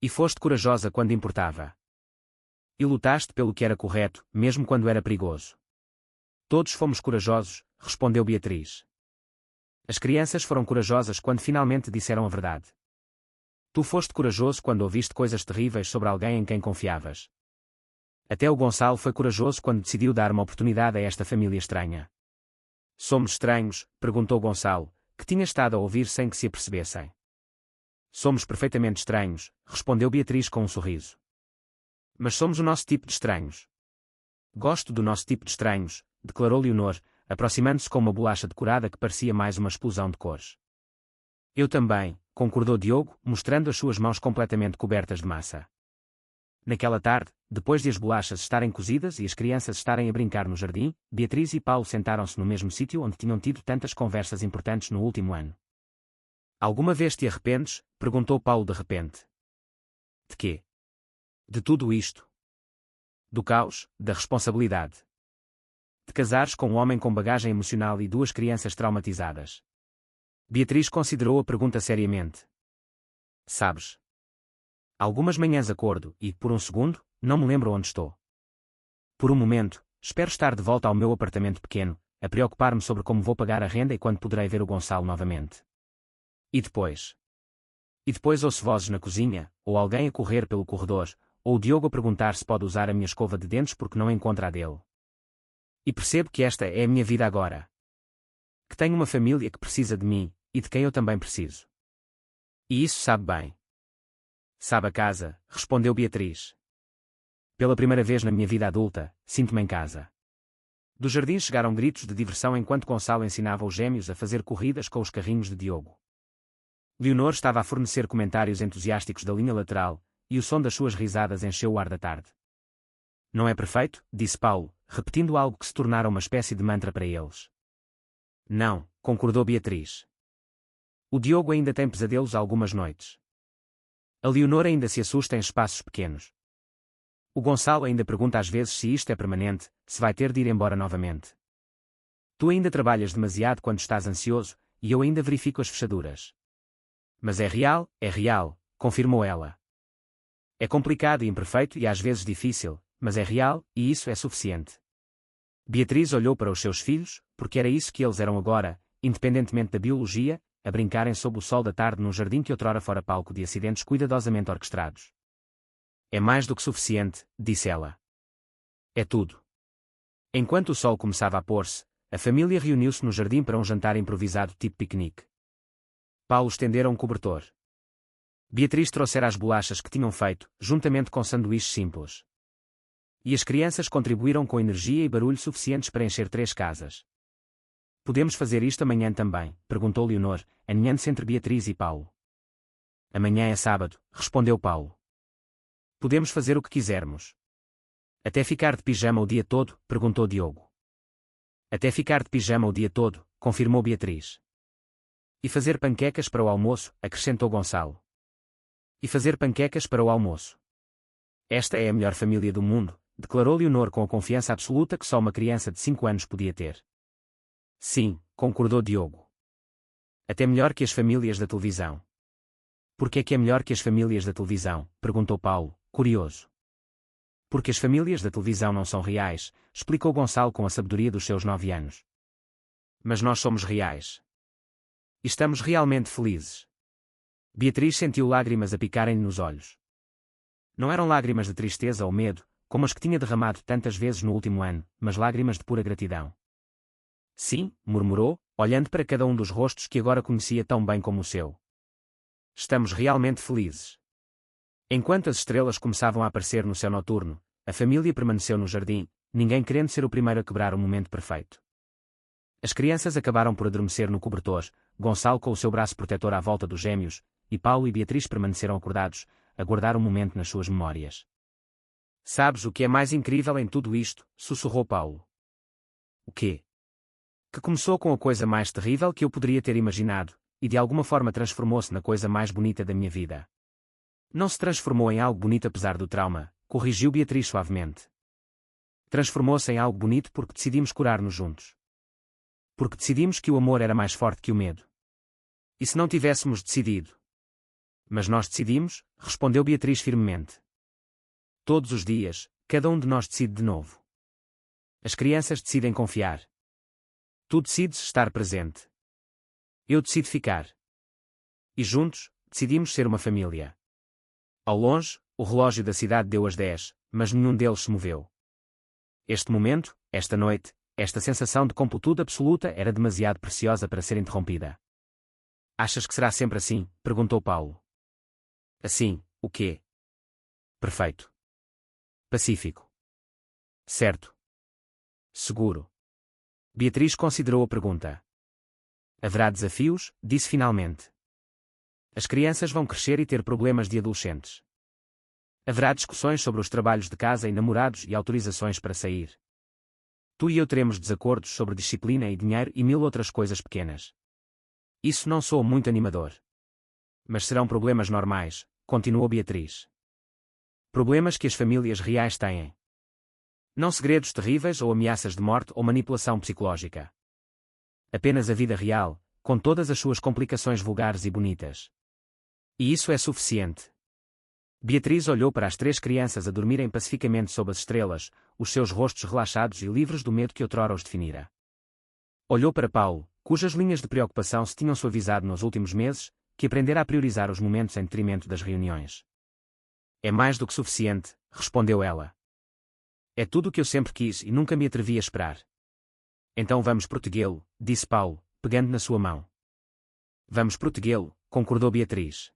E foste corajosa quando importava. E lutaste pelo que era correto, mesmo quando era perigoso. Todos fomos corajosos, respondeu Beatriz. As crianças foram corajosas quando finalmente disseram a verdade. Tu foste corajoso quando ouviste coisas terríveis sobre alguém em quem confiavas. Até o Gonçalo foi corajoso quando decidiu dar uma oportunidade a esta família estranha. Somos estranhos? Perguntou Gonçalo, que tinha estado a ouvir sem que se apercebessem. Somos perfeitamente estranhos, respondeu Beatriz com um sorriso. Mas somos o nosso tipo de estranhos. Gosto do nosso tipo de estranhos, declarou Leonor, aproximando-se com uma bolacha decorada que parecia mais uma explosão de cores. Eu também, concordou Diogo, mostrando as suas mãos completamente cobertas de massa. Naquela tarde, depois de as bolachas estarem cozidas e as crianças estarem a brincar no jardim, Beatriz e Paulo sentaram-se no mesmo sítio onde tinham tido tantas conversas importantes no último ano. Alguma vez te arrependes? Perguntou Paulo de repente. De quê? De tudo isto. Do caos, da responsabilidade. De casares com um homem com bagagem emocional e 2 crianças traumatizadas. Beatriz considerou a pergunta seriamente. Sabes? Algumas manhãs acordo e, por um segundo, não me lembro onde estou. Por um momento, espero estar de volta ao meu apartamento pequeno, a preocupar-me sobre como vou pagar a renda e quando poderei ver o Gonçalo novamente. E depois? E depois ouço vozes na cozinha, ou alguém a correr pelo corredor, ou o Diogo a perguntar se pode usar a minha escova de dentes porque não encontra a dele. E percebo que esta é a minha vida agora. Que tenho uma família que precisa de mim, e de quem eu também preciso. E isso sabe bem. Sabe a casa, respondeu Beatriz. Pela primeira vez na minha vida adulta, sinto-me em casa. Do jardim chegaram gritos de diversão enquanto Gonçalo ensinava os gêmeos a fazer corridas com os carrinhos de Diogo. Leonor estava a fornecer comentários entusiásticos da linha lateral, e o som das suas risadas encheu o ar da tarde. Não é perfeito? Disse Paulo, repetindo algo que se tornara uma espécie de mantra para eles. Não, concordou Beatriz. O Diogo ainda tem pesadelos algumas noites. A Leonor ainda se assusta em espaços pequenos. O Gonçalo ainda pergunta às vezes se isto é permanente, se vai ter de ir embora novamente. Tu ainda trabalhas demasiado quando estás ansioso, e eu ainda verifico as fechaduras. Mas é real, confirmou ela. É complicado e imperfeito e às vezes difícil, mas é real, e isso é suficiente. Beatriz olhou para os seus filhos, porque era isso que eles eram agora, independentemente da biologia, a brincarem sob o sol da tarde num jardim que outrora fora palco de acidentes cuidadosamente orquestrados. É mais do que suficiente, disse ela. É tudo. Enquanto o sol começava a pôr-se, a família reuniu-se no jardim para um jantar improvisado tipo piquenique. Paulo estendera um cobertor. Beatriz trouxera as bolachas que tinham feito, juntamente com sanduíches simples. E as crianças contribuíram com energia e barulho suficientes para encher 3 casas. Podemos fazer isto amanhã também? Perguntou Leonor, aninhando-se entre Beatriz e Paulo. Amanhã é sábado, respondeu Paulo. Podemos fazer o que quisermos. Até ficar de pijama o dia todo? Perguntou Diogo. Até ficar de pijama o dia todo, confirmou Beatriz. E fazer panquecas para o almoço, acrescentou Gonçalo. E fazer panquecas para o almoço. Esta é a melhor família do mundo, declarou Leonor com a confiança absoluta que só uma criança de 5 anos podia ter. Sim, concordou Diogo. Até melhor que as famílias da televisão. Por que é melhor que as famílias da televisão? Perguntou Paulo, curioso. Porque as famílias da televisão não são reais, explicou Gonçalo com a sabedoria dos seus 9 anos. Mas nós somos reais. E estamos realmente felizes. Beatriz sentiu lágrimas a picarem-lhe nos olhos. Não eram lágrimas de tristeza ou medo, como as que tinha derramado tantas vezes no último ano, mas lágrimas de pura gratidão. Sim, murmurou, olhando para cada um dos rostos que agora conhecia tão bem como o seu. Estamos realmente felizes. Enquanto as estrelas começavam a aparecer no céu noturno, a família permaneceu no jardim, ninguém querendo ser o primeiro a quebrar o momento perfeito. As crianças acabaram por adormecer no cobertor, Gonçalo com o seu braço protetor à volta dos gêmeos, e Paulo e Beatriz permaneceram acordados, a guardar o momento nas suas memórias. Sabes o que é mais incrível em tudo isto? Sussurrou Paulo. O quê? Que começou com a coisa mais terrível que eu poderia ter imaginado, e de alguma forma transformou-se na coisa mais bonita da minha vida. Não se transformou em algo bonito apesar do trauma, corrigiu Beatriz suavemente. Transformou-se em algo bonito porque decidimos curar-nos juntos. Porque decidimos que o amor era mais forte que o medo. E se não tivéssemos decidido? Mas nós decidimos, respondeu Beatriz firmemente. Todos os dias, cada um de nós decide de novo. As crianças decidem confiar. Tu decides estar presente. Eu decido ficar. E juntos, decidimos ser uma família. Ao longe, o relógio da cidade deu as 10, mas nenhum deles se moveu. Este momento, esta noite, esta sensação de completude absoluta era demasiado preciosa para ser interrompida. Achas que será sempre assim? Perguntou Paulo. Assim, o quê? Perfeito. Pacífico. Certo. Seguro. Beatriz considerou a pergunta. Haverá desafios, disse finalmente. As crianças vão crescer e ter problemas de adolescentes. Haverá discussões sobre os trabalhos de casa e namorados e autorizações para sair. Tu e eu teremos desacordos sobre disciplina e dinheiro e 1000 outras coisas pequenas. Isso não soa muito animador. Mas serão problemas normais, continuou Beatriz. Problemas que as famílias reais têm. Não segredos terríveis ou ameaças de morte ou manipulação psicológica. Apenas a vida real, com todas as suas complicações vulgares e bonitas. E isso é suficiente. Beatriz olhou para as 3 crianças a dormirem pacificamente sob as estrelas, os seus rostos relaxados e livres do medo que outrora os definira. Olhou para Paulo, cujas linhas de preocupação se tinham suavizado nos últimos meses, que aprendera a priorizar os momentos em detrimento das reuniões. É mais do que suficiente, respondeu ela. É tudo o que eu sempre quis e nunca me atrevi a esperar. Então vamos protegê-lo, disse Paulo, pegando na sua mão. Vamos protegê-lo, concordou Beatriz.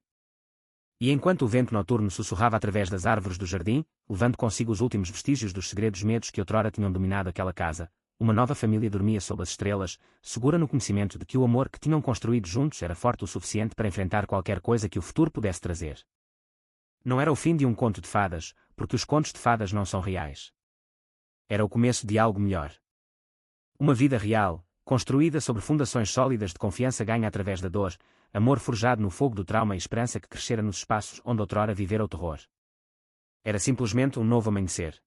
E enquanto o vento noturno sussurrava através das árvores do jardim, levando consigo os últimos vestígios dos segredos medos que outrora tinham dominado aquela casa, uma nova família dormia sob as estrelas, segura no conhecimento de que o amor que tinham construído juntos era forte o suficiente para enfrentar qualquer coisa que o futuro pudesse trazer. Não era o fim de um conto de fadas, porque os contos de fadas não são reais. Era o começo de algo melhor. Uma vida real, construída sobre fundações sólidas de confiança ganha através da dor, amor forjado no fogo do trauma e esperança que crescera nos espaços onde outrora vivera o terror. Era simplesmente um novo amanhecer.